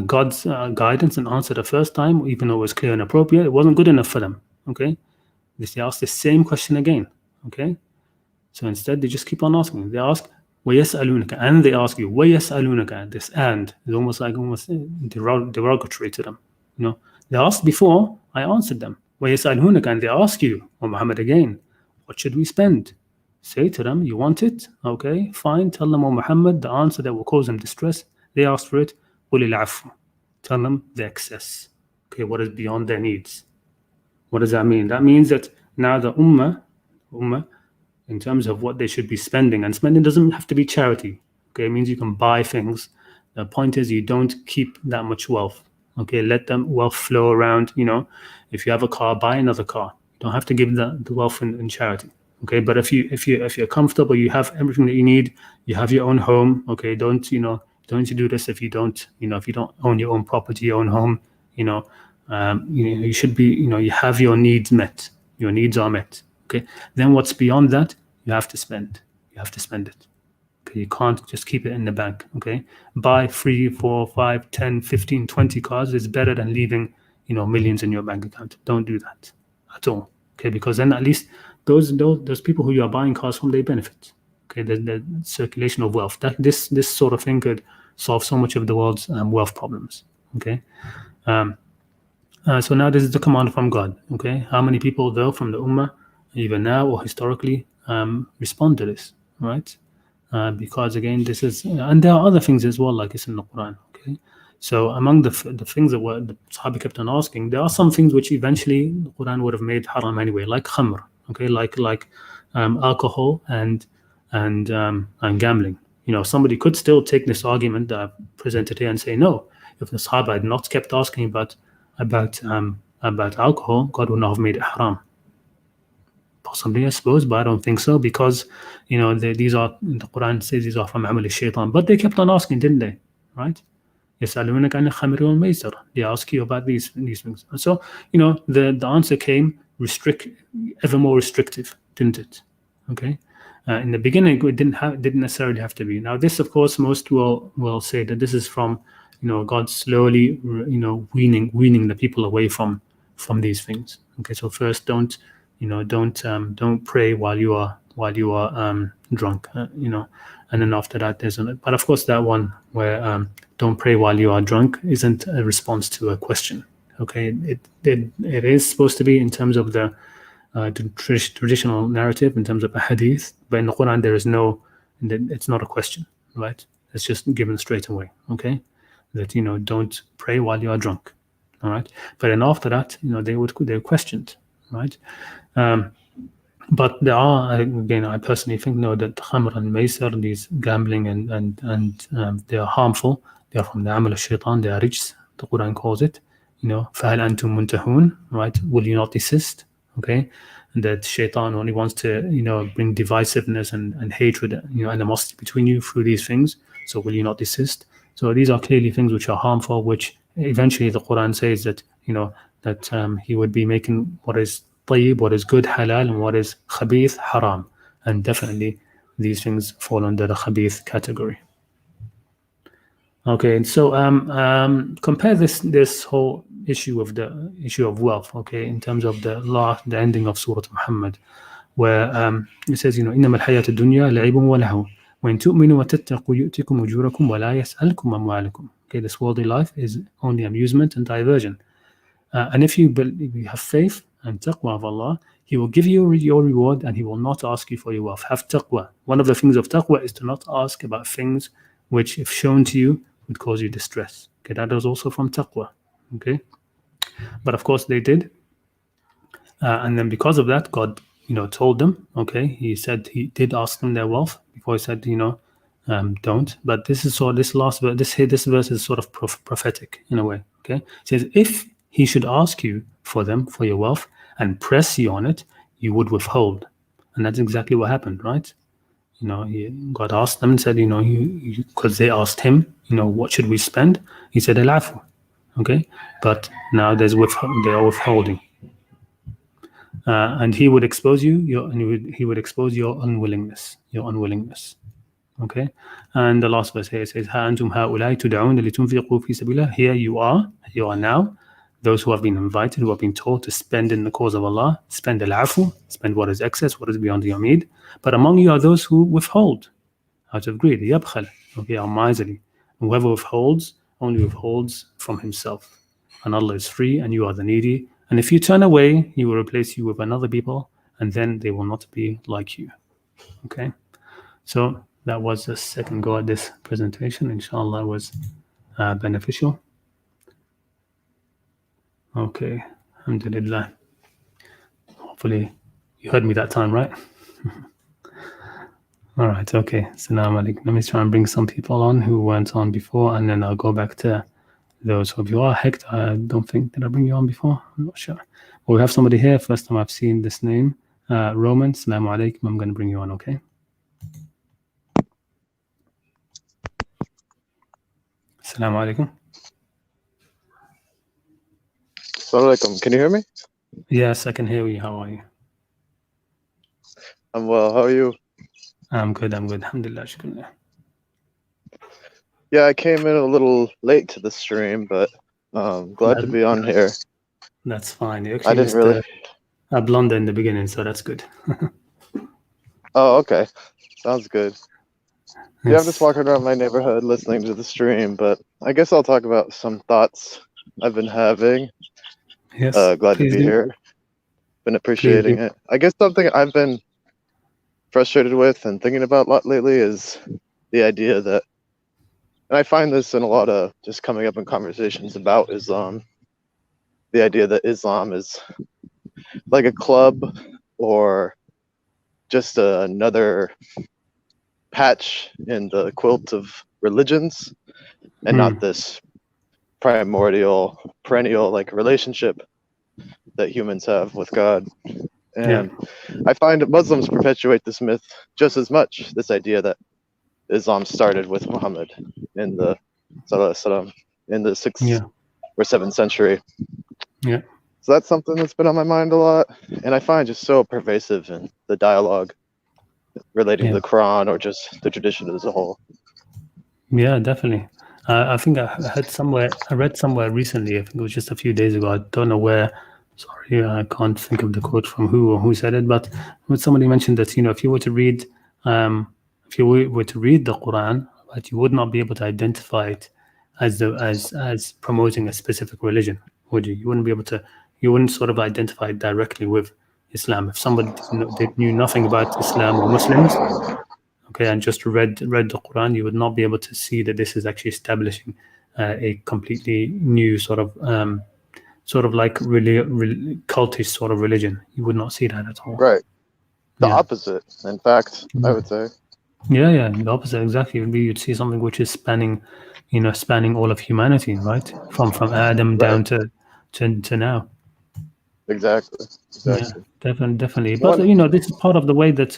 God's guidance and answer the first time, even though it was clear and appropriate, it wasn't good enough for them. Okay, they asked the same question again. Okay, so instead they just keep on asking. They ask, وَيَسْأَلُونَكَ, and they ask you, وَيَسْأَلُونَكَ, this and is almost derogatory to them. You know, they asked before, I answered them. وَيَسْأَلُونَكَ, and they ask you, O Muhammad, again, what should we spend? Say to them, you want it? Okay, fine. Tell them, O Muhammad, the answer that will cause them distress. They asked for it. قُلِ الْعَفْوُ, tell them the excess. Okay, what is beyond their needs. What does that mean? That means that now the ummah, in terms of what they should be spending, and spending doesn't have to be charity. Okay, it means you can buy things. The point is you don't keep that much wealth. Okay, let them wealth flow around. You know, if you have a car, buy another car. You don't have to give the wealth in charity. Okay, but if you're comfortable, you have everything that you need. You have your own home. Okay, don't you do this if you don't own your own property, your own home. You should be, you have your needs met. Your needs are met. Okay. Then what's beyond that, you have to spend. You have to spend it. Okay. You can't just keep it in the bank. Okay. Buy 3, 4, 5, 10, 15, 20 cars is better than leaving, millions in your bank account. Don't do that at all. Okay. Because then at least those people who you are buying cars from, they benefit. Okay. The circulation of wealth. This sort of thing could solve so much of the world's wealth problems. Okay. So now this is the command from God. Okay. How many people though from the ummah, even now or historically, respond to this, right? Because again, this is, and there are other things as well, like it's in the Qur'an. Okay, so among the things that the Sahaba kept on asking, there are some things which eventually the Qur'an would have made haram anyway, like khamr, okay, like alcohol and gambling. Somebody could still take this argument that I've presented here and say, no, if the Sahaba had not kept asking about alcohol, God would not have made it haram. Possibly, I suppose, but I don't think so, because these are, the Quran says these are from amal al-shaytan, but they kept on asking, didn't they? Right? يَسْأَلُونَكَ عَنِ الْخَمْرِ وَالْمَيْسِرِ, they ask you about these things. And so the answer came ever more restrictive, didn't it? Okay. In the beginning, it didn't necessarily have to be. Now this, of course, most will say that this is from God slowly weaning the people away from these things. Okay, so first don't pray while you are drunk, and then after that but of course that one where don't pray while you are drunk isn't a response to a question. Okay, it is supposed to be in terms of the traditional narrative, in terms of a hadith, but in the Quran there is it's not a question, right? It's just given straight away. Okay, that don't pray while you are drunk. All right, but then after that they're questioned, right? But there are, again, I personally think that khamr and maysir, these gambling and they are harmful. They are from the amal al-shaytan. They are rijs, the Quran calls it. فَهَلْ أَنْتُمْ مُنْتَهُونَ, right? Will you not desist? Okay, and that shaitan only wants to bring divisiveness and hatred, animosity between you through these things. So will you not desist? So these are clearly things which are harmful, which eventually the Quran says that that he would be making what is tayyib, what is good, halal, and what is khabith, haram. And definitely these things fall under the khabith category. Okay, and so compare this whole issue of wealth, okay, in terms of the ending of Surah Muhammad, where it says, إِنَّمَا الْحَيَاةُ الدُّنْيَا لَعِبٌ وَلَهْوٌ وَإِن تُؤْمِنُوا وَتَتَّقُوا يُؤْتِكُمْ أُجُورَكُمْ وَلَا يَسْأَلْكُمْ أَمْوَالَكُمْ. Okay, this worldly life is only amusement and diversion. And if you have faith and taqwa of Allah, He will give you your reward and He will not ask you for your wealth. Have taqwa. One of the things of taqwa is to not ask about things which, if shown to you, would cause you distress. Okay, that is also from taqwa. Okay, but of course they did, and then because of that, God, told them. Okay, He said He did ask them their wealth before He said, don't. But this last verse, this verse is sort of prophetic in a way. Okay, it says if He should ask you for your wealth and press you on it, you would withhold, and that's exactly what happened, right? God asked them and said, because they asked Him, what should we spend? He said, al-afu. Okay, but now they are withholding, and He would expose you. He would expose your unwillingness. Okay, and the last verse here says, "Ha antum ha'ulai tud'un litunfiqu fi sabilillah." Here you are now, those who have been invited, who have been told to spend in the cause of Allah, spend al-afu, spend what is excess, what is beyond your need. But among you are those who withhold. out of greed. يبخل, okay, are miserly. Whoever withholds only withholds from himself. And Allah is free, and you are the needy. And if you turn away, He will replace you with another people, and then they will not be like you. Okay, so that was the second go at this presentation. Inshallah, was beneficial. Okay, alhamdulillah. Hopefully you heard me that time, right? All right, okay. Assalamu alaikum. Let me try and bring some people on who weren't on before, and then I'll go back to those of you are Hector. I don't think, did I bring you on before? I'm not sure. Well, we have somebody here. First time I've seen this name. Roman, Assalamu alaikum. I'm going to bring you on, okay? Assalamu alaikum. Assalamu alaikum. Can you hear me? Yes, I can hear you. How are you? I'm well. How are you? I'm good. Alhamdulillah, shukrillah. Yeah, I came in a little late to the stream, but glad to be on here. That's fine. You I actually didn't really. a blonde in the beginning, so that's good. Oh, okay. Sounds good. Yeah, I'm just walking around my neighborhood listening to the stream, but I guess I'll talk about some thoughts I've been having. Yes. Glad to be here. Been appreciating it. I guess something I've been frustrated with and thinking about a lot lately is the idea that, and I find this in a lot of just coming up in conversations about Islam, the idea that Islam is like a club or just another patch in the quilt of religions, and not this primordial, perennial like relationship that humans have with God. And I find Muslims perpetuate this myth just as much, this idea that Islam started with Muhammad in the in the 6th or 7th century. Yeah. So that's something that's been on my mind a lot, and I find just so pervasive in the dialogue relating to the Quran or just the tradition as a whole. Yeah, definitely. I think I read somewhere recently, I think it was just a few days ago, I don't know where, sorry, I can't think of the quote from who said it, but somebody mentioned that, if you were to read the Quran, but you would not be able to identify it as promoting a specific religion, would you? You wouldn't be able to, you wouldn't sort of identify it directly with Islam. If somebody knew nothing about Islam or Muslims, okay, and just read the Quran, you would not be able to see that this is actually establishing a completely new sort of like really cultish sort of religion. You would not see that at all. Right. The opposite, in fact, I would say. Yeah, the opposite exactly. You'd see something which is spanning all of humanity, right? From Adam down to now. Exactly. Yeah, definitely. But this is part of the way that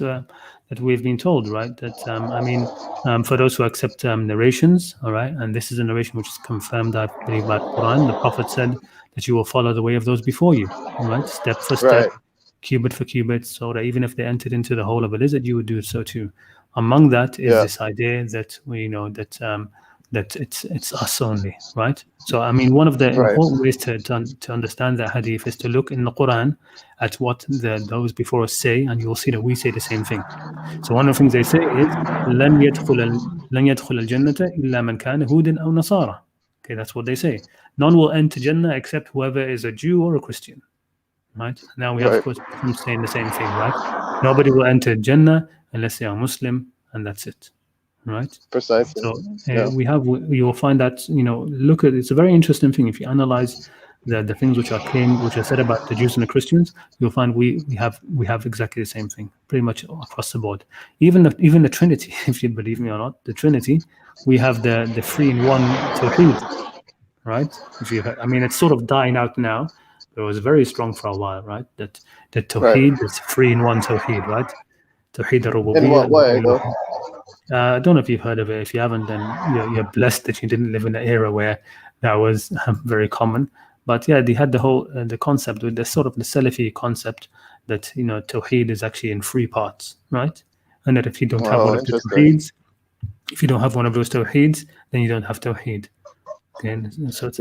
we've been told, right? That for those who accept narrations, all right, and this is a narration which is confirmed, I believe, by Quran. The Prophet said that you will follow the way of those before you, right? Step for step, cubit for cubit, so that even if they entered into the hole of a lizard, you would do so too. Among that is this idea that we know that that it's us only, right? So one of the important ways to understand that hadith is to look in the Quran at what those before us say, and you'll see that we say the same thing. So one of the things they say is لن يدخل الجنة إلا من كان هودا أو نصارى. Okay, that's what they say. None will enter Jannah except whoever is a Jew or a Christian, right? Now we have of course saying the same thing, right? Nobody will enter Jannah unless they are Muslim, and that's it. Right. Precisely. So you will find that look at, it's a very interesting thing. If you analyze the things which are said about the Jews and the Christians, you'll find we have exactly the same thing, pretty much across the board. Even the Trinity, if you believe me or not, the Trinity, we have the 3-in-1 Tawheed, right? It's sort of dying out now. But it was very strong for a while, right? That Tawheed is 3-in-1 Tawheed, right? Tawheed al-Rububiyyah. In what way, though? I don't know if you've heard of it. If you haven't, then you're blessed that you didn't live in an era where that was very common. But yeah, they had the whole the concept with the sort of the Salafi concept that Tawheed is actually in 3 parts, right? And that if you don't have one of the Tawheeds, if you don't have one of those Tawheeds, then you don't have Tawheed. Okay, so it's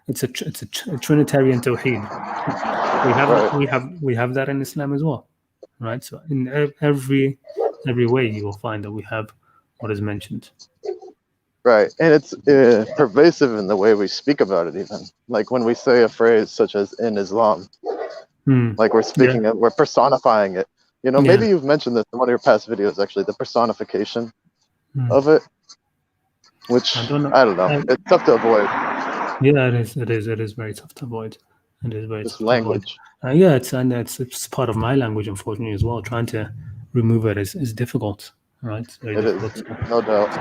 it's a Trinitarian Tawheed. We have that in Islam as well, right? So in every every way you will find that we have what is mentioned. Right, and it's pervasive in the way we speak about it. Even like when we say a phrase such as "in Islam," like we're speaking it, we're personifying it. You know, maybe you've mentioned this in one of your past videos. Actually, the personification of it, which I don't know. It's tough to avoid. Yeah, it is. It is very tough to avoid. It is very tough to language. avoid. Yeah, it's part of my language, unfortunately, as well. Trying to remove it is difficult, right? It's very difficult. Is, no doubt.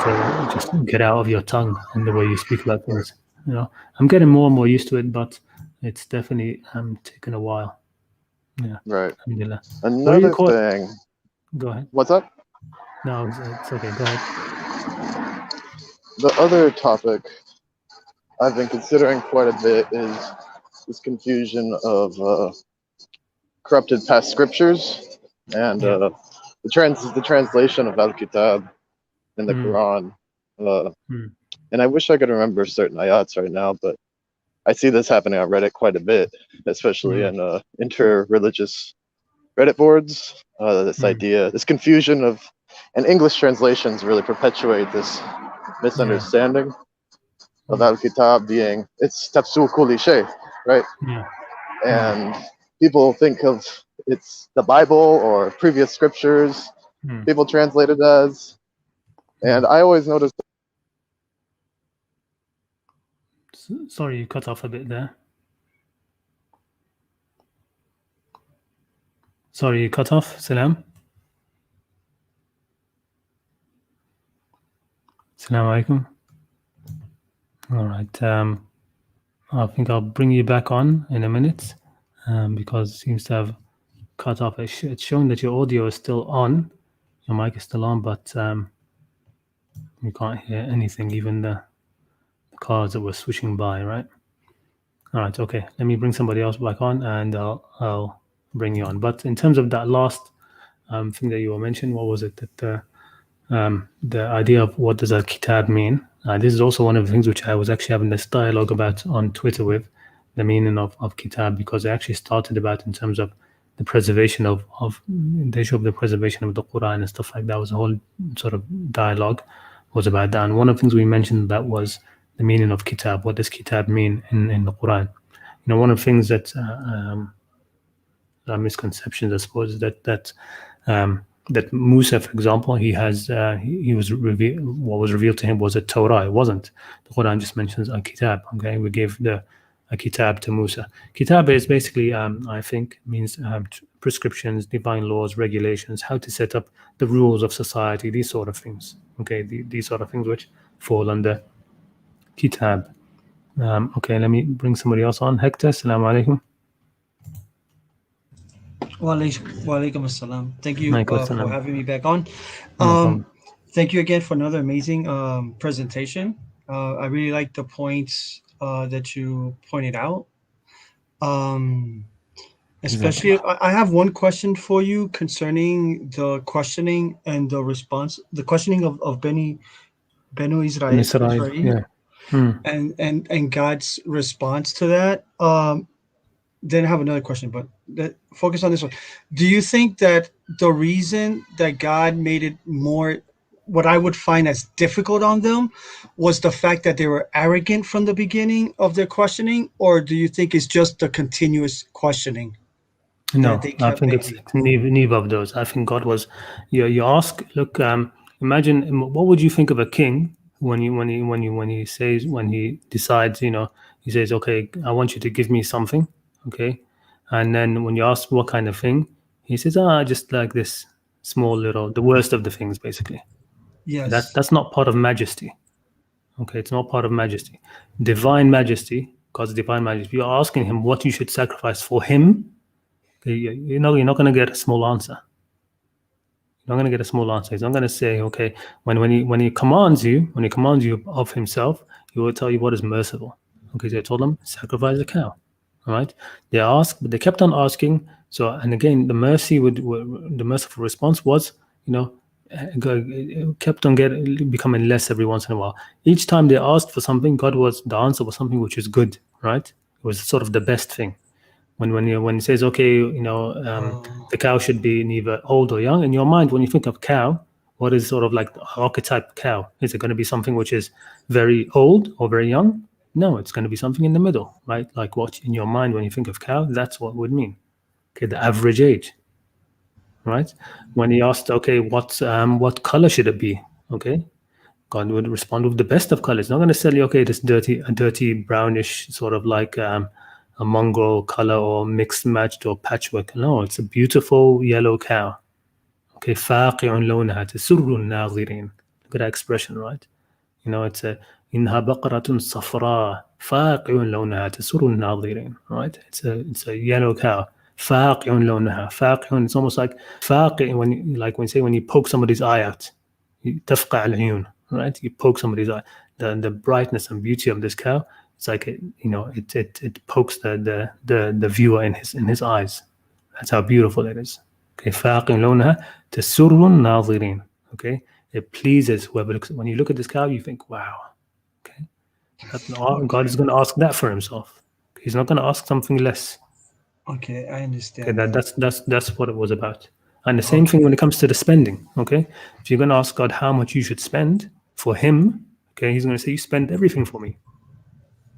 So just get out of your tongue and the way you speak about things. You know, I'm getting more and more used to it, but it's definitely taken a while. Yeah. Right. Alhamdulillah. Another thing. Go ahead. What's up? No, it's okay. Go ahead. The other topic I've been considering quite a bit is this confusion of corrupted past scriptures and the translation of Al-Kitab in the Quran. And I wish I could remember certain ayats right now, but I see this happening on Reddit quite a bit, especially in inter-religious Reddit boards. This idea, this confusion of, and English translations really perpetuate this misunderstanding of Al-Kitab being, it's tafsir kulli shay, right? And people think of it's the Bible or previous scriptures, people translate it as, and I always notice. Sorry, you cut off a bit there. Sorry, you cut off. Salam. Assalamu alaikum. All right. I think I'll bring you back on in a minute because it seems to have cut off. It's showing that your audio is still on. Your mic is still on, but you can't hear anything, even the cars that were switching by, right? All right. Okay. Let me bring somebody else back on and I'll bring you on. But in terms of that last thing that you were mentioning, what was it? That the idea of what does Al-Kitab mean? This is also one of the things which I was actually having this dialogue about on Twitter with the meaning of Kitab, because I actually started about in terms of the preservation of the issue of the preservation of the Qur'an and stuff like that. Was a whole sort of dialogue was about that. And one of the things we mentioned that was the meaning of Kitab. What does Kitab mean in the Qur'an? You know, one of the things that misconceptions, I suppose, is that Musa, for example, he was what was revealed to him was a Torah. It wasn't. The Quran just mentions a Kitab. Okay, we gave a Kitab to Musa. Kitab is basically, I think, means prescriptions, divine laws, regulations, how to set up the rules of society, these sort of things. Okay, these sort of things which fall under Kitab. Okay, let me bring somebody else on. Hector, Assalamu alaikum. Wa alaikum assalam. Thank you for having me back on. Thank you again for another amazing presentation. I really like the points that you pointed out. Especially, I have one question for you concerning the questioning and the response. The questioning of Benu Israel, yeah. and God's response to that. Then I have another question, but focus on this one. Do you think that the reason that God made it more, what I would find as difficult on them, was the fact that they were arrogant from the beginning of their questioning, or do you think it's just the continuous questioning? No, I think it's neither of those. I think God was, you ask, look, imagine, what would you think of a king when he decides, he says, okay, I want you to give me something. Okay, and then when you ask what kind of thing, he says, just like this small little, the worst of the things, basically. Yes. That's not part of majesty. Okay, it's not part of majesty. Divine majesty, God's divine majesty. You're asking him what you should sacrifice for him. Okay, you're not going to get a small answer. You're not going to get a small answer. He's not going to say, okay, when he commands you of himself, he will tell you what is merciful. Okay, so I told them, sacrifice a cow. All right, they asked, but they kept on asking. So, and again, the merciful response was, kept on becoming less every once in a while. Each time they asked for something, the answer was something which is good, right? It was sort of the best thing. when it says, okay, the cow should be neither old or young, in your mind, when you think of cow, what is sort of like the archetype cow? Is it going to be something which is very old or very young? No, it's going to be something in the middle, right? Like what in your mind when you think of cow, that's what it would mean. Okay, the average age, right? When he asked, okay, what color should it be? Okay, God would respond with the best of colors. Not going to tell you, okay, this dirty brownish sort of like a mongrel color or mixed matched or patchwork. No, it's a beautiful yellow cow. Okay, فاقع لونها تسر الناظرين. Look at that expression, right? It's a إنها بقرة صفراء فاقع لونها تسر الناظرين. Right? It's a yellow cow. فاقع لونها. فاقع. It's almost like فاقع when you poke somebody's eye out. تفقع العيون. Right? You poke somebody's eye. The brightness and beauty of this cow. It's like it pokes the viewer in his eyes. That's how beautiful it is. Okay, فاقع لونها تسر الناظرين. Okay, it pleases whoever looks. When you look at this cow, you think, wow. Okay, God is going to ask that for himself. He's not going to ask something less. Okay, I understand. Okay, that's what it was about. And the same thing when it comes to the spending. Okay, if you're going to ask God how much you should spend for Him, okay, He's going to say, you spend everything for me.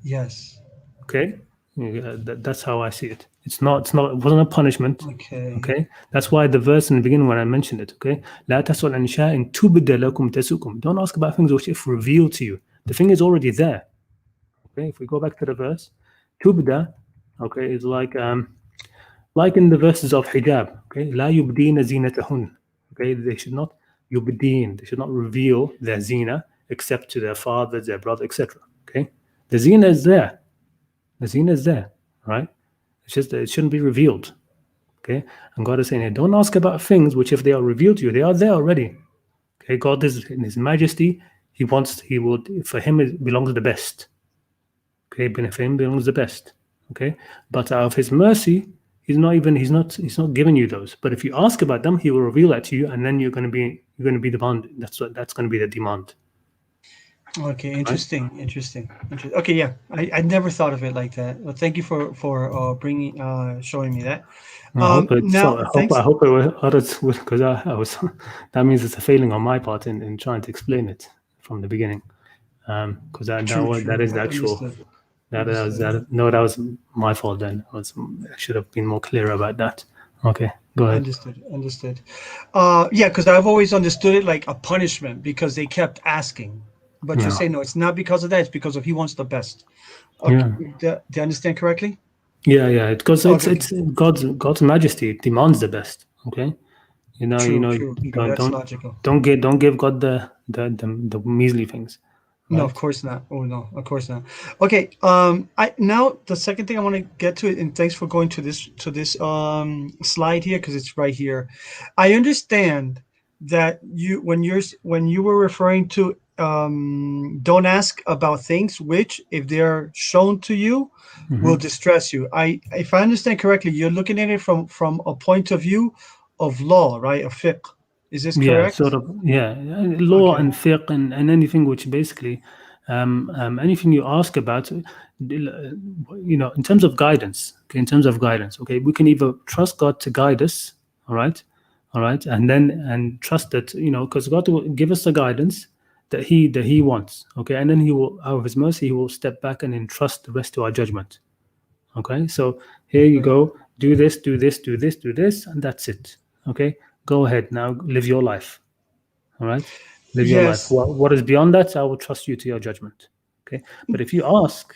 Yes. Okay, that's how I see it. It wasn't a punishment. Okay. That's why the verse in the beginning when I mentioned it, okay, لا تسأل عن شيء تبد لكم تسؤكم. Don't ask about things which if revealed to you. The thing is already there. Okay, if we go back to the verse, tubda, okay, is like in the verses of hijab, okay, لا يبدين زينتهن. Okay, they should not reveal their zina except to their fathers, their brother, etc. Okay, the zina is there. The zina is there, right? It's just that it shouldn't be revealed. Okay, and God is saying, hey, don't ask about things which, if they are revealed to you, they are there already. Okay, God is in His majesty. For Him it belongs the best. Okay, for Him belongs the best. Okay, but out of His mercy, He's not giving you those. But if you ask about them, He will reveal that to you, and then you're going to be demanded. That's going to be the demand. Okay, interesting. Okay, yeah, I never thought of it like that. Well, thank you for showing me that. I hope it will others, because I was. That means it's a failing on my part in trying to explain it from the beginning, because that is the actual. That was my fault. Then I should have been more clear about that. Okay, go ahead. Understood. Yeah, because I've always understood it like a punishment because they kept asking. But you say no, it's not because of that. It's because He wants the best. Okay. Do you understand correctly? Yeah. Because it's God's majesty demands the best. Okay. True. That's logical. Don't give God the measly things. Right? No, of course not. Oh no, of course not. Okay. Now the second thing I want to get to, and thanks for going to this slide here because it's right here. I understand that when you were referring to don't ask about things which, if they're shown to you, will distress you. If I understand correctly, you're looking at it from a point of view of law, right? Of fiqh. Is this correct? Yeah, sort of. Yeah, law and fiqh and anything which basically, anything you ask about, in terms of guidance. Okay, okay, we can either trust God to guide us, all right, and trust that because God will give us the guidance that He wants, okay, and then He will, out of His mercy, He will step back and entrust the rest to our judgment. Okay, so here you go, do this, and that's it. Okay, go ahead now, live your life. All right, live your life. What is beyond that, I will trust you to your judgment. Okay, but if you ask,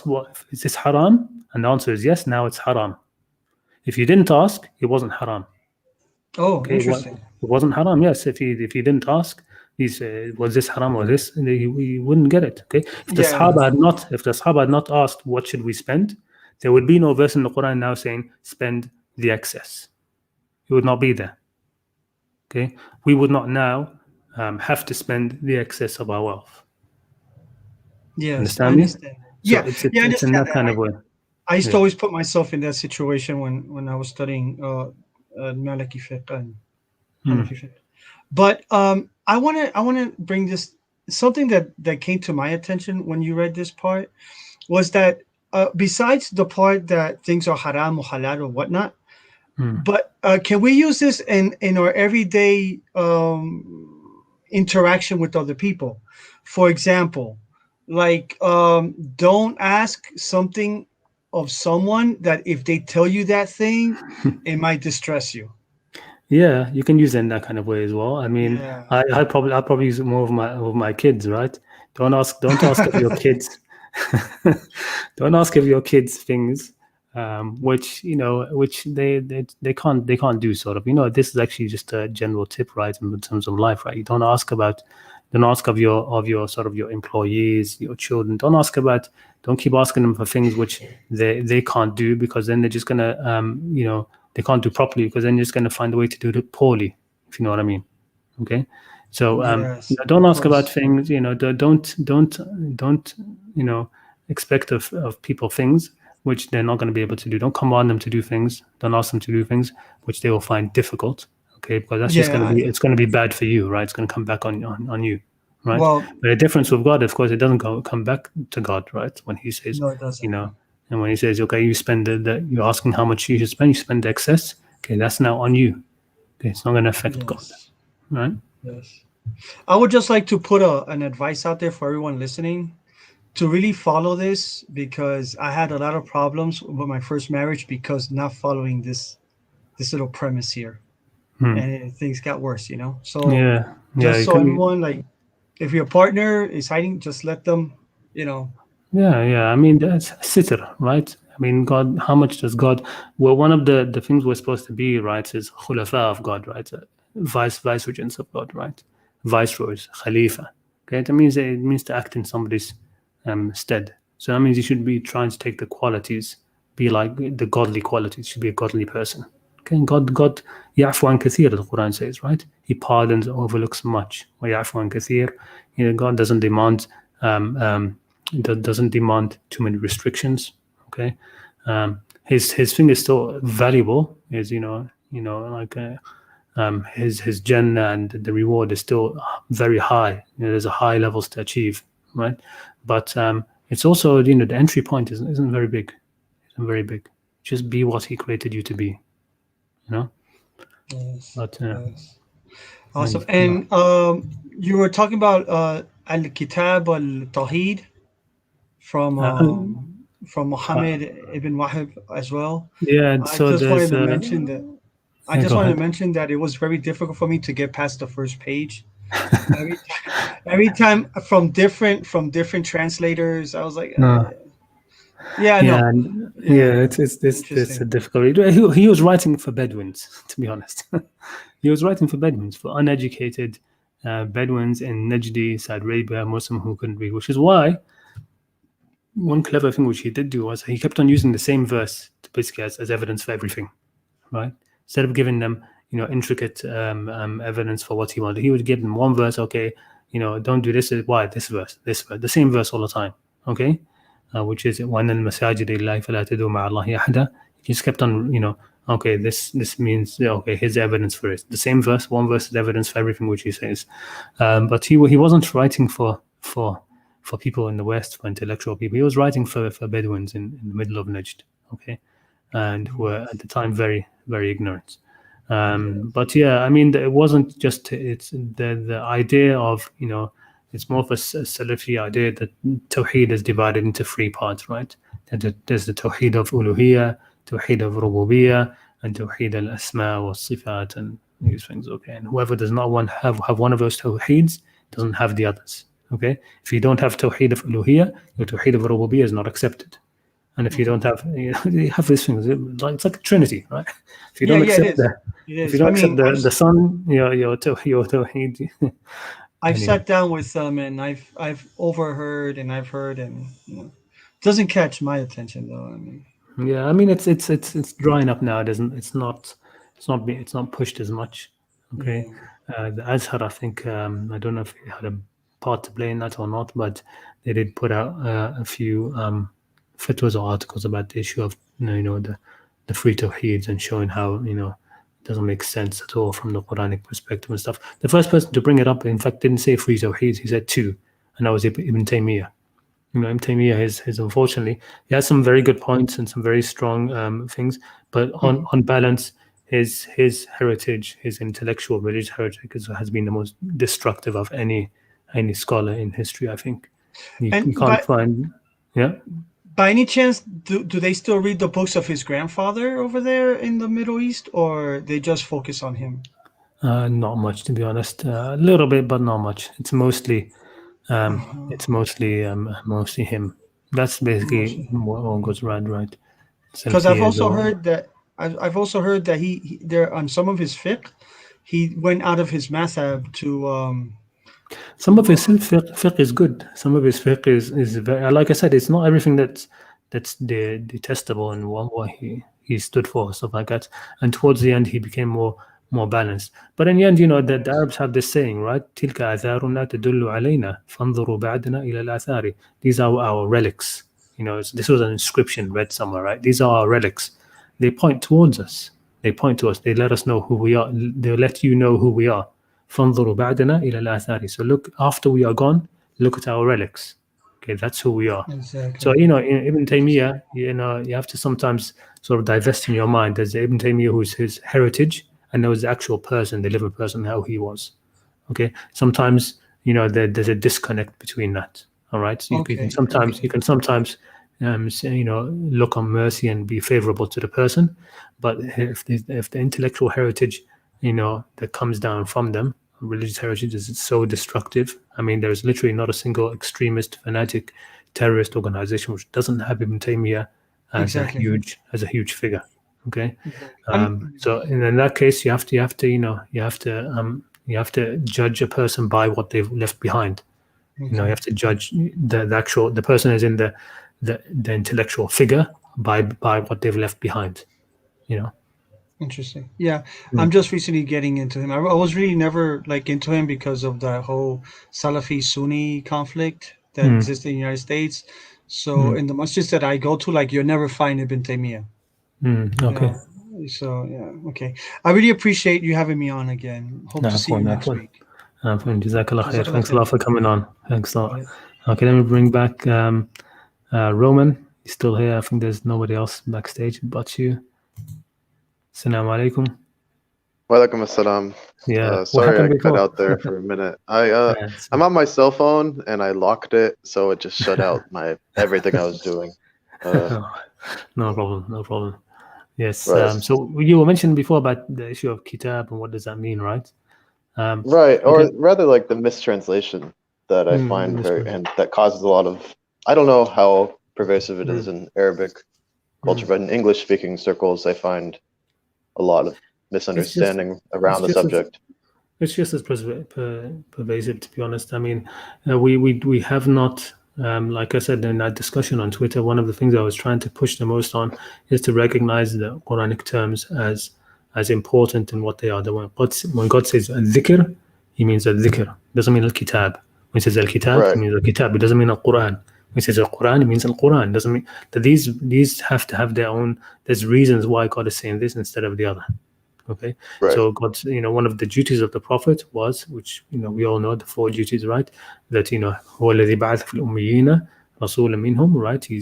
what is this haram, and the answer is yes, now it's haram. If you didn't ask, it wasn't haram. Oh, okay, interesting. It wasn't haram. Yes, if he didn't ask, he said, was this haram or this? And he wouldn't get it. Okay. If the Sahaba had not asked, what should we spend? There would be no verse in the Quran now saying spend the excess. It would not be there. Okay. We would not now have to spend the excess of our wealth. Yes, understand I understand. Me? So it's in that kind of way. I used to always put myself in that situation when I was studying Maliki fiqh and Hanafi fiqh. But I want to bring this, something that came to my attention when you read this part was that besides the part that things are haram or halal or whatnot, but can we use this in our everyday interaction with other people? For example, like don't ask something of someone that if they tell you that thing, it might distress you. Yeah, you can use it in that kind of way as well. I mean, Yeah. I'll probably use it more of my kids, right? Don't ask of your kids. Don't ask of your kids things which they can't do, sort of. This is actually just a general tip, right, in terms of life, right? You don't ask of your sort of your employees, your children. Don't keep asking them for things which they can't do, because then they're just gonna they can't do properly, because then you're just going to find a way to do it poorly, if you know what I mean. Okay, so Yes, don't ask of about course. things. Don't expect of people things which they're not going to be able to do. Don't command them to do things. Don't ask them to do things which they will find difficult. Okay, because that's just going to be it's going to be bad for you, right? It's going to come back on you, right? Well, but the difference with God, of course, it doesn't come back to God, right? When He says, no, it doesn't. And when He says, okay, you spend you're asking how much you should spend, you spend the excess. Okay, that's now on you. Okay, it's not going to affect God, right? Yes. I would just like to put an advice out there for everyone listening to really follow this, because I had a lot of problems with my first marriage because not following this little premise here, and things got worse. So everyone, like, if your partner is hiding, just let them, Yeah. I mean, that's sitr, right? I mean, God, how much does God? Well, one of the things we're supposed to be, right, is khulafa of God, right? Viceregents of God, right? Viceroys, khalifa. Okay, it means to act in somebody's stead. So that means you should be trying to take the qualities, be like the godly qualities. You should be a godly person. Okay, God, ya'fu an kathir, the Quran says, right? He pardons, overlooks much. Wa ya'fu an kathir. God doesn't demand doesn't demand too many restrictions. Okay, his thing is still valuable. Is his Jannah and the reward is still very high. There's a high levels to achieve, right? But it's also the entry point isn't very big. Isn't very big. Just be what He created you to be. Yes. But yes. Awesome. And you were talking about Al-Kitab al-Tawheed from Muhammad ibn Wahab as well. Yeah. So I just wanted to mention that it was very difficult for me to get past the first page. Every time from different translators, I was like, it's a difficult. He was writing for Bedouins, to be honest. He was writing for Bedouins, for uneducated Bedouins in Najdi, Saudi Arabia, Muslim who couldn't read, which is why one clever thing which he did do was he kept on using the same verse to basically as evidence for everything, right? Instead of giving them intricate evidence for what he wanted, he would give them one verse. Okay, don't do this. Why this verse? The same verse all the time. Okay, which is وَأَنَّ الْمَسَاجِدَ لِلَّهِ فَلَا تَدْعُوا مَعَ اللَّهِ أَحَدًا. He just kept on, okay, this means, okay, here's evidence for it. The same verse, one verse is evidence for everything which he says. But he wasn't writing for people in the West, for intellectual people. He was writing for Bedouins in the middle of Najd, okay, and who were at the time very, very ignorant. But yeah, I mean, it wasn't just, it's the idea of, it's more of a Salafi idea that Tawheed is divided into three parts, right? There's the Tawheed of Uluhiyya, Tawheed of Rububiyyah, and Tawheed al-Asma wa Sifat, and these things, okay? And whoever does not have one of those Tawheeds doesn't have the others, okay? If you don't have Tawheed of Uluhiyya, your Tawheed of Rububiyyah is not accepted. And if you don't have, you have these things, it's like a Trinity, right? If you don't accept the Son, your Tawheed. I've sat down with them and I've overheard and I've heard, and it doesn't catch my attention though. I mean, yeah, I mean it's drying up now. It's not pushed as much. Okay, the Azhar, I think, I don't know if it had a part to play in that or not, but they did put out a few fatwas or articles about the issue of the free tawheeds and showing how doesn't make sense at all from the Qur'anic perspective and stuff. The first person to bring it up, in fact, didn't say free tawheeds, he said two, and that was Ibn Taymiyyah. Ibn Taymiyyah is unfortunately, he has some very good points and some very strong things, but on balance, his heritage, his intellectual religious heritage has been the most destructive of any scholar in history, I think. You can't find, yeah. By any chance, do they still read the books of his grandfather over there in the Middle East, or they just focus on him? Not much, to be honest. A little bit, but not much. It's mostly mostly him. That's basically what goes right. Because I've also heard that he there on some of his fiqh, he went out of his madhab to. Some of his fiqh is good. Some of his fiqh is very, like I said, it's not everything that's detestable and what he stood for, stuff like that. And towards the end, he became more balanced. But in the end, the Arabs have this saying, right? تِلْكَ آثَارٌ لَا تَدُلُّ عَلَيْنَا فَانظُرُوا بَعْدَنَا إِلَى الْآثَارِ. These are our relics. This was an inscription read somewhere, right? These are our relics. They point towards us. They point to us. They let us know who we are. They let you know who we are. فَانظُرُوا بَعْدَنَا إِلَى الْآثَارِ. So look, after we are gone, look at our relics. Okay, that's who we are. Exactly. So, in Ibn Taymiyyah, you have to sometimes sort of divest in your mind. There's Ibn Taymiyyah who's his heritage, and there was the actual person, the living person, how he was. Okay, sometimes, there's a disconnect between that. All right, so you can sometimes look on mercy and be favorable to the person, but if the intellectual heritage that comes down from them, religious heritage, is so destructive. I mean, there's literally not a single extremist, fanatic, terrorist organization which doesn't have Ibn Taymiyyah as a huge figure. Okay, so in that case, you have to judge a person by what they've left behind. You have to judge the person is in the intellectual figure by what they've left behind. Interesting. Yeah, I'm just recently getting into him. I was really never into him because of the whole Salafi Sunni conflict that exists in the United States. So in the masjids that I go to, you'll never find Ibn Taymiyyah. Okay. So yeah, okay. I really appreciate you having me on again. Hope to see you next week. Jazakallah khair. Thanks a lot for coming on. Thanks a lot. Okay, let me bring back Roman. He's still here. I think there's nobody else backstage but you. Assalamu alaikum. Walaikum assalam. Yeah. Sorry I cut out there for a minute. I'm on my cell phone and I locked it, so it just shut out everything I was doing. No problem. Yes. Right. So you were mentioning before about the issue of kitab and what does that mean, right? Right, or rather the mistranslation that I find and that causes a lot of, I don't know how pervasive it is in Arabic culture, but in English speaking circles, I find a lot of misunderstanding around the subject. It's just as pervasive, to be honest. I mean, we have not, like I said in that discussion on Twitter, one of the things I was trying to push the most on is to recognize the Quranic terms as important in what they are. When God says al-dhikr, he means al-dhikr. Doesn't mean al-kitab. When he says al-kitab, he means al-kitab. It doesn't mean al-Quran. When he says al-Quran, it means al-Quran. It doesn't mean that these have to have their own. There's reasons why God is saying this instead of the other. Okay, so God's, one of the duties of the Prophet was, which we all know, the 4 duties, right? That هو الذي بعث في الأميين رسولا منهم, right? He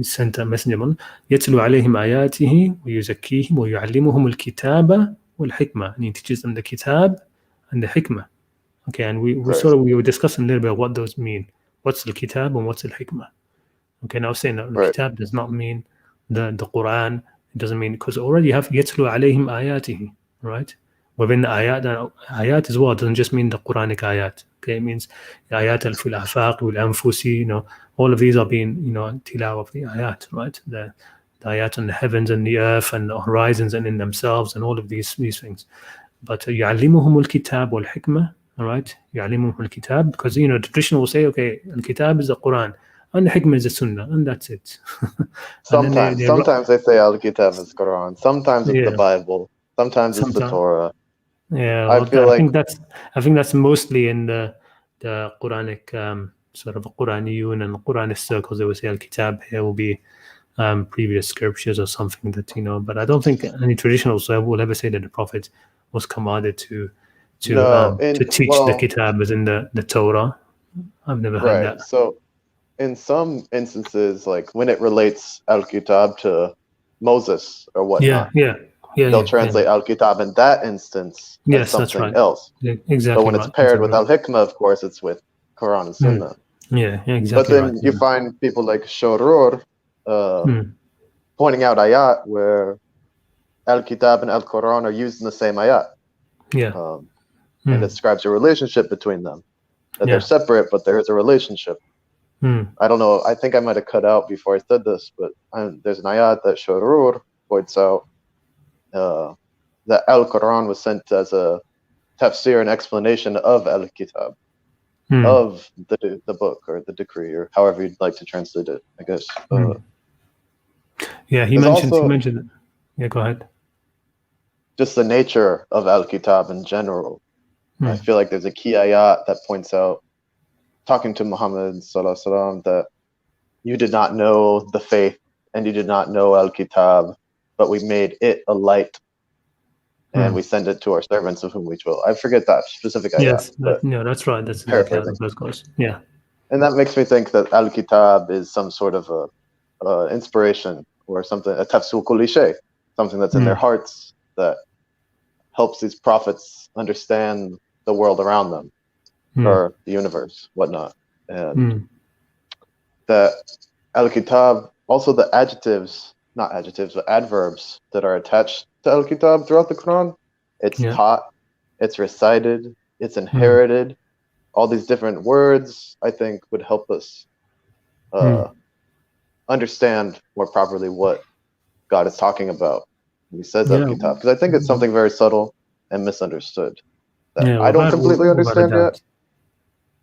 sent a messenger, يتلو عليهم آياته ويزكيهم ويعلمهم الكتاب والحكمة, and he teaches them the kitab and the hikmah. Okay, and we were discussing a little bit what those mean. What's the kitab and what's the hikmah? Okay, now saying that the kitab does not mean the Quran. It doesn't mean, because already you have يتلو عليهم آياته, right? Within the ayat as well, it doesn't just mean the Quranic ayat. Okay, it means ayat al-fil afaq wal anfusi, all of these are being, tilawa of the ayat, right? The ayat on the heavens and the earth and the horizons and in themselves and all of these things. But يعلمهم الكتاب والحكمة, all right? يعلمهم الكتاب, because the tradition will say, okay, al-kitab is the Quran and the hikmah is the sunnah, and that's it. Sometimes they say al-kitab is Quran. Sometimes it's the Bible. Sometimes it's the Torah. Yeah, I think that's mostly in the Quranic sort of Quraniyun and Quranic circles. They will say al-kitab here will be previous scriptures or something that But I don't think any traditional will ever say that the Prophet was commanded to teach the kitab as in the Torah. I've never heard that. So in some instances, like when it relates Al-Kitab to Moses or whatnot, they'll translate Al-Kitab in that instance as something else. Yeah, exactly. But when it's paired with Al-Hikmah, of course, it's with Quran and Sunnah. Yeah, exactly. But then you find people like Shurur pointing out ayat where Al-Kitab and Al-Quran are used in the same ayat. Yeah. And it describes a relationship between them. That they're separate, but there is a relationship. I don't know. I think I might have cut out before I said this, but there's an ayat that Shurur points out that Al-Quran was sent as a tafsir and explanation of Al-Kitab, of the book or the decree, or however you'd like to translate it, I guess. Yeah, he mentioned it. Yeah, go ahead. Just the nature of Al-Kitab in general. I feel like there's a key ayat that points out, talking to Muhammad sallallahu alaihi wasallam, that you did not know the faith and you did not know Al-Kitab, but we made it a light and we send it to our servants of whom we will. I forget that specific ayat. Yes, that's right. That's exactly how the verse goes. Yeah. And that makes me think that Al-Kitab is some sort of a inspiration or something, a tafsir kulli shay, something that's in their hearts that helps these prophets understand the world around them, or the universe, whatnot. And that Al-Kitab, also the not adjectives, but adverbs that are attached to Al-Kitab throughout the Quran, it's taught, it's recited, it's inherited. All these different words, I think, would help us understand more properly what God is talking about when he says Al-Kitab. Because I think it's something very subtle and misunderstood that I don't completely understand yet.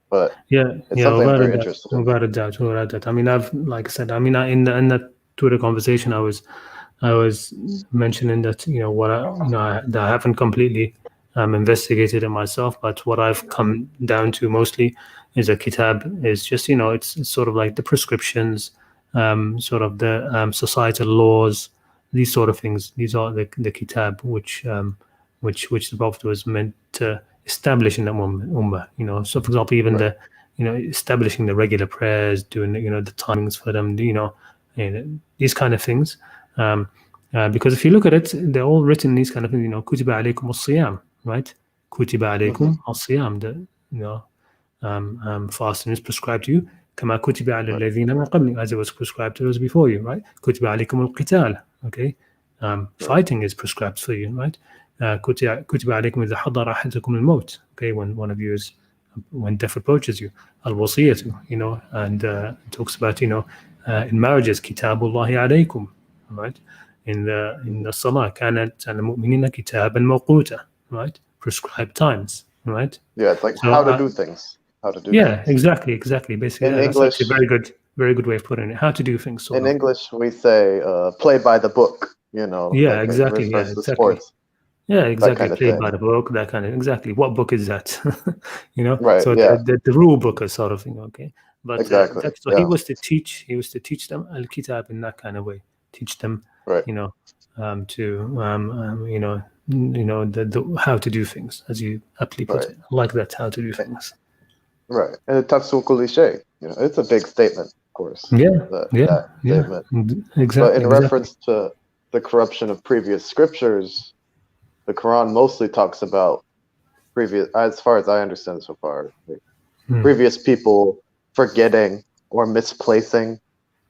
But it's something I'm very interested in. Without a doubt. I mean, like I said, in that Twitter conversation, I was mentioning that that I haven't completely investigated it myself, but what I've come down to mostly is a kitab is just it's sort of like the prescriptions, sort of the societal laws, these sort of things. These are the kitab which the Prophet was meant to establish in that ummah. So for example, even the establishing the regular prayers, doing the timings for them, these kind of things. Because if you look at it, they're all written these kind of things. Kutiba alaykum as-siyam, right? Kutiba alaykum as-siyam. Fasting is prescribed to you. Kama kutiba ala alladhina min qabli, as it was prescribed to those before you, right? Kutiba alaykum al-qital. Okay, fighting is prescribed for you, right? كتب عليكم إذا حضر أحدكم الموت. Okay, when death approaches you, al-wasiyatu, and it talks about in marriages, kitabullahi alaykum, right? In the salah, كانت على المؤمنين كتابا موقوتا, right? Prescribed times, right? Yeah, it's like how to do things. Exactly. Basically, in that's English, a very good way of putting it. How to do things. In English, we say play by the book. Yeah, exactly. Sports. Yeah, exactly. Played by the book, that kind of exactly. What book is that? Right. So the rule book is sort of thing. Okay, but exactly. So he was to teach them al-kitab in that kind of way. Teach them, right. The how to do things, as you aptly put it. I like that, how to do things. Right, and tafsir kulli shay. It's a big statement, of course. That statement. Exactly. But in reference to the corruption of previous scriptures, the Quran mostly talks about as far as I understand so far, previous people forgetting or misplacing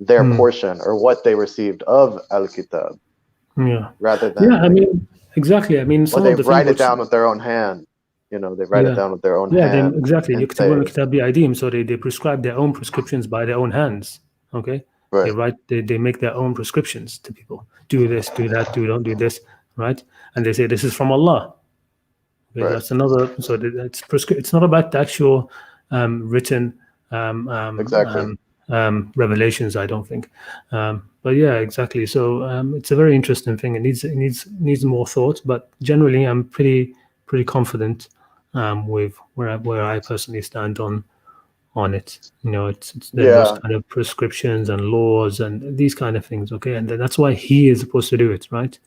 their portion or what they received of Al-Kitab. Rather than exactly. I mean, some they of the write it down with their own hand. They write it down with their own hand. Exactly. So they prescribe their own prescriptions by their own hands. Okay. Right. They make their own prescriptions to people. Do this, do that, don't do this. Right. And they say this is from Allah. Okay, right. That's another. So it's not about the actual written revelations, I don't think. But yeah, exactly. So it's a very interesting thing. It needs more thought. But generally, I'm pretty confident with where I personally stand on it. It's those kind of prescriptions and laws and these kind of things. Okay, and that's why he is supposed to do it, right?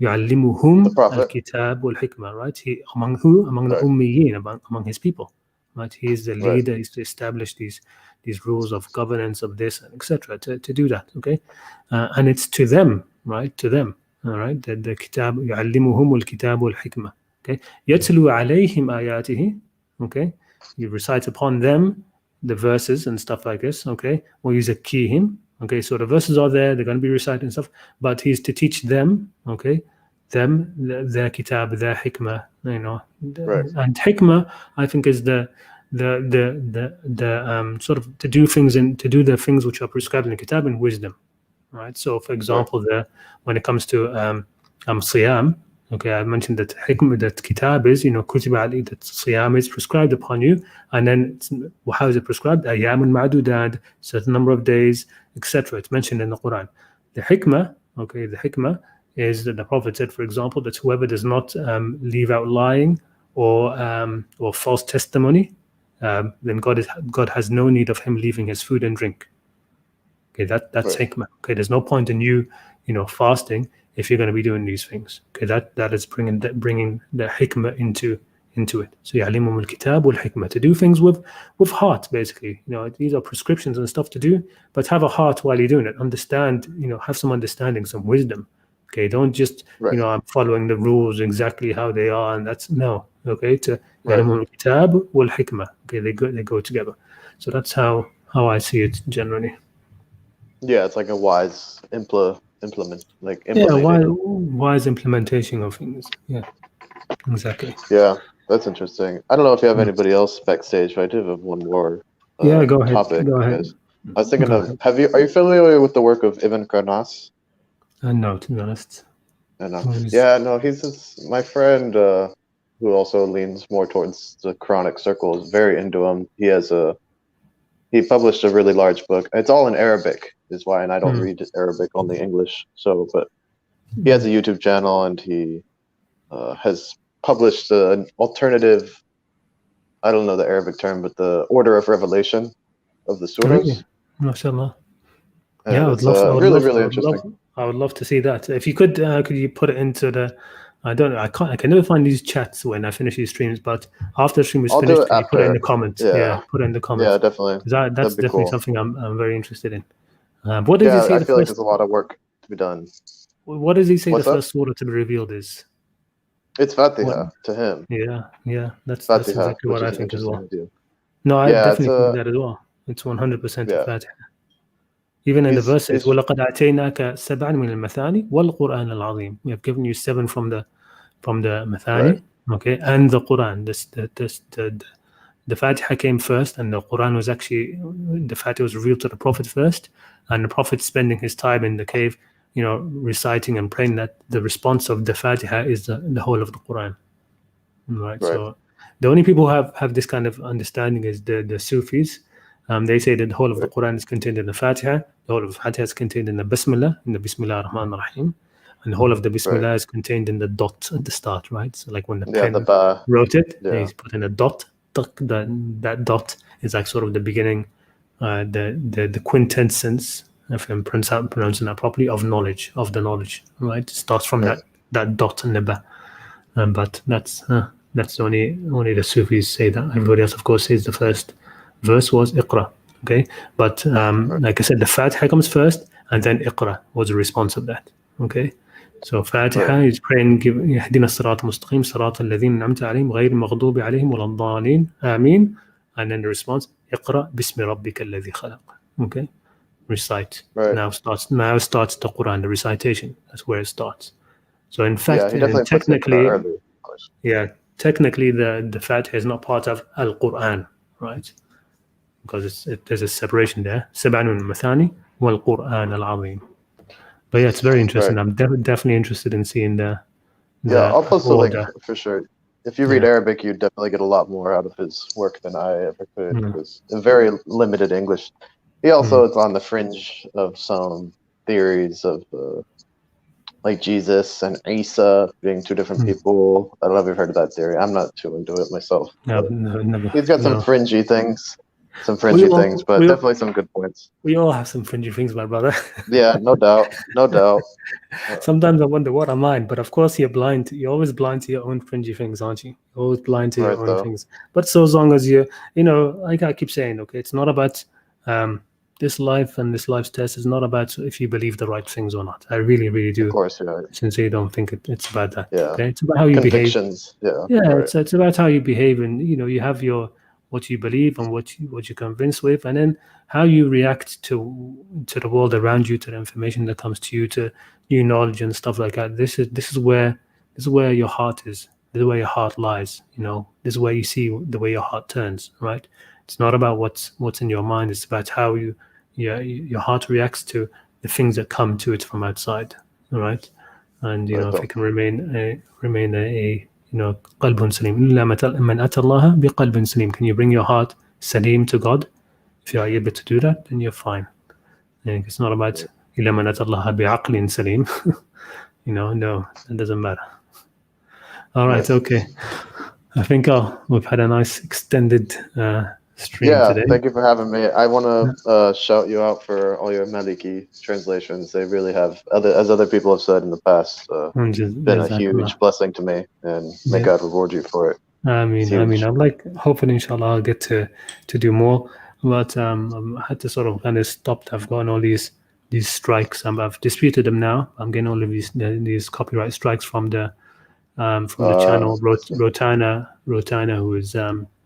يعلمهم الكتاب والحكمة, right? Among the ummiyin, among his people, right? He is the leader. He's to establish these rules of governance of this and etc. To do that, okay? And it's to them, right? To them, all right? The kitab يعلمهم الكتاب والحكمة, okay? يتلو عليهم آياته, okay? You recite upon them the verses and stuff like this, okay? ويزكيهم, okay? So the verses are there, they're going to be recited and stuff, but he's to teach them, okay? Them, their kitab, their hikmah, you know. And hikmah, I think, is the sort of to do the things which are prescribed in the kitab and wisdom, right? So, for example, when it comes to siyam, okay, I mentioned that hikmah, that kitab is, you know, kutiba ali, that siyam is prescribed upon you, and then how is it prescribed? Ayyamun ma'dudat, certain number of days, etc. It's mentioned in the Quran. The hikmah, okay, the hikmah is that the Prophet said, for example, that whoever does not leave out lying or false testimony, then God has no need of him leaving his food and drink. Okay, that's hikmah. Okay, there's no point in you know, fasting if you're going to be doing these things. Okay, that is bringing the hikmah into it. So يعلمهم الكتاب والحكمة, to do things with heart, basically. You know, these are prescriptions and stuff to do, but have a heart while you're doing it. Understand, you know, have some understanding, some wisdom. Okay, don't just, you know, I'm following the rules exactly how they are, and that's no. Okay, to يعلمهم الكتاب والحكمة. Okay, they go together. So that's how I see it generally. Yeah, it's like a wise implementation. Wise implementation of things. Yeah, exactly. Yeah, that's interesting. I don't know if you have anybody else backstage, but I do have one more go ahead. topic. Go ahead. I was thinking are you familiar with the work of Ibn Qarnas? No, to be honest. Yeah, no, he's just my friend who also leans more towards the Qur'anic circles, very into him. He published a really large book. It's all in Arabic, is why, and I don't read Arabic, only English. So, but he has a YouTube channel, and he has published an alternative, I don't know the Arabic term, but the order of revelation of the surahs. Really? MashaAllah. And yeah, really interesting. I would love to see that. If you could you put it into the? I don't know. I can never find these chats when I finish these streams. But after the stream is finished, can you put it in the comments? Yeah, put it in the comments. Yeah, definitely. That's definitely something I'm very interested in. What did he say? I feel like there's a lot of work to be done. What does he say the first surah to be revealed is? It's Fatiha to him. Yeah. That's Fatiha, exactly what I think as well. Idea. No, I definitely think that as well. It's 100% Fatiha. Even in the verses, وَلَقَدْ أَتَيْنَاكَ سَبْعًا مِنَ الْمَثَانِ وَالْقُرْآنَ الْعَظِيمِ. We have given you 7 from the Mathani, okay, and the Quran. The Fatiha came first, and the Quran was actually, the Fatiha was revealed to the Prophet first, and the Prophet spending his time in the cave, you know, reciting and praying, that the response of the Fatiha is the whole of the Quran. Right. So the only people who have this kind of understanding is the Sufis. They say that the whole of the Quran is contained in the Fatiha, the whole of the Fatiha is contained in the Bismillah, Bismillah ar-Rahman ar-Rahim, and the whole of the Bismillah is contained in the dot at the start, right? So like when the pen wrote it, he's put in a dot. That dot is like sort of the beginning, the quintessence, if I'm pronouncing that properly, of the knowledge, right? It starts from that dot and the ba. But that's only the Sufis say that. Everybody else, of course, says the first verse was Iqra, okay? But like I said, the Fatiha comes first, and then Iqra was the response of that, okay? So Fatiha is praying, يهدنا الصراط المستقيم صراط الذين أنعمت عليهم غير المغضوب عليهم ولا الضالين آمين, and then the response Iqra باسم ربك الذي خلق, okay? Recite. Now starts the Quran, the recitation. That's where it starts. So in fact, technically, the Fatiha is not part of Al-Quran, right? Because there's a separation there. سبع من المثاني والقرآن العظيم. But yeah, it's very interesting. I'm definitely interested in seeing the I'll post the link for sure. If you read Arabic, you definitely get a lot more out of his work than I ever could. Because in very limited English. He also is on the fringe of some theories of like Jesus and Isa being 2 different people. I don't know if you've heard of that theory. I'm not too into it myself. Never. He's got some fringy things. some fringy things, but definitely some good points. We all have some fringy things, my brother. Yeah, no doubt, no doubt. Sometimes I wonder what are mine, but of course you're blind. You're always blind to your own fringy things, aren't you? You're always blind to your own things. But so as long as you like I keep saying, okay, it's not about this life and this life's test is not about if you believe the right things or not. I really, really do. Of course, yeah. Sincerely don't think it's about that. Yeah. Okay, it's about how you behave. Yeah. Yeah, right. it's about how you behave, and you have your what you believe and what you're convinced with, and then how you react to the world around you, to the information that comes to you, to new knowledge and stuff like that. This is where your heart is. This is where your heart lies. This is where you see the way your heart turns. Right? It's not about what's in your mind. It's about how your heart reacts to the things that come to it from outside. All right? And if you can remain a قلب سليم إلا من أتى الله بقلب سليم. Can you bring your heart salim to God? If you are able to do that, then you're fine. And it's not about إلا من أتى الله بعقل سليم. No, it doesn't matter. All right, okay. I think we've had a nice extended stream today. Yeah, thank you for having me. I want to shout you out for all your Maliki translations. They really have, as other people have said in the past, been a huge blessing to me, and may God reward you for it. I mean, I'm hoping inshallah I'll get to do more, but I had to sort of kind of stop. I've gotten all these strikes. I've disputed them now. I'm getting all of these copyright strikes from the channel Rotana,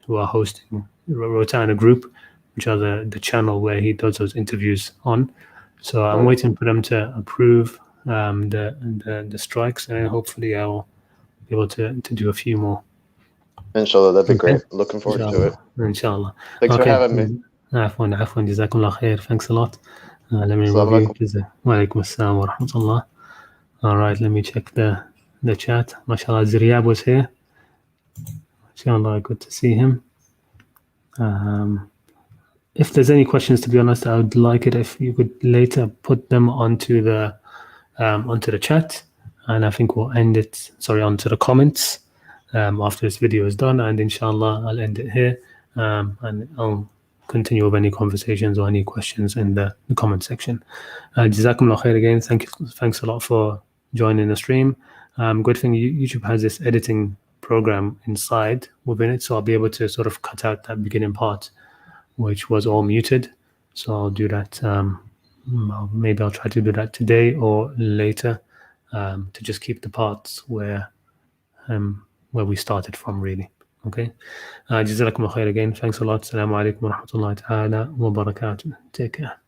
who are hosting Rotana Group, which are the channel where he does those interviews on. So I'm waiting for them to approve the strikes, and then hopefully I'll be able to do a few more. Inshallah, that'd be great. Looking forward to it. Inshallah. Thanks for having me. Afwan, jazakumullah khair. Thanks a lot. Let me review. Wa alaikum assalam wa rahmatullah. All right, let me check the chat. MashaAllah, Ziryab was here. MashaAllah, good to see him. If there's any questions, to be honest, I would like it if you could later put them onto the chat, and I think we'll end it. Sorry, onto the comments after this video is done, and inshallah I'll end it here, and I'll continue with any conversations or any questions in the comment section. Jazakumullah khair again. Thanks a lot for joining the stream. Good thing YouTube has this editing program inside within it, so I'll be able to sort of cut out that beginning part which was all muted. So I'll do that. Maybe I'll try to do that today or later, to just keep the parts where we started from, really. Okay. Jazakumullah khair again. Thanks a lot. Assalamu alaikum wa rahmatullahi ta'ala wa barakatuh. Take care.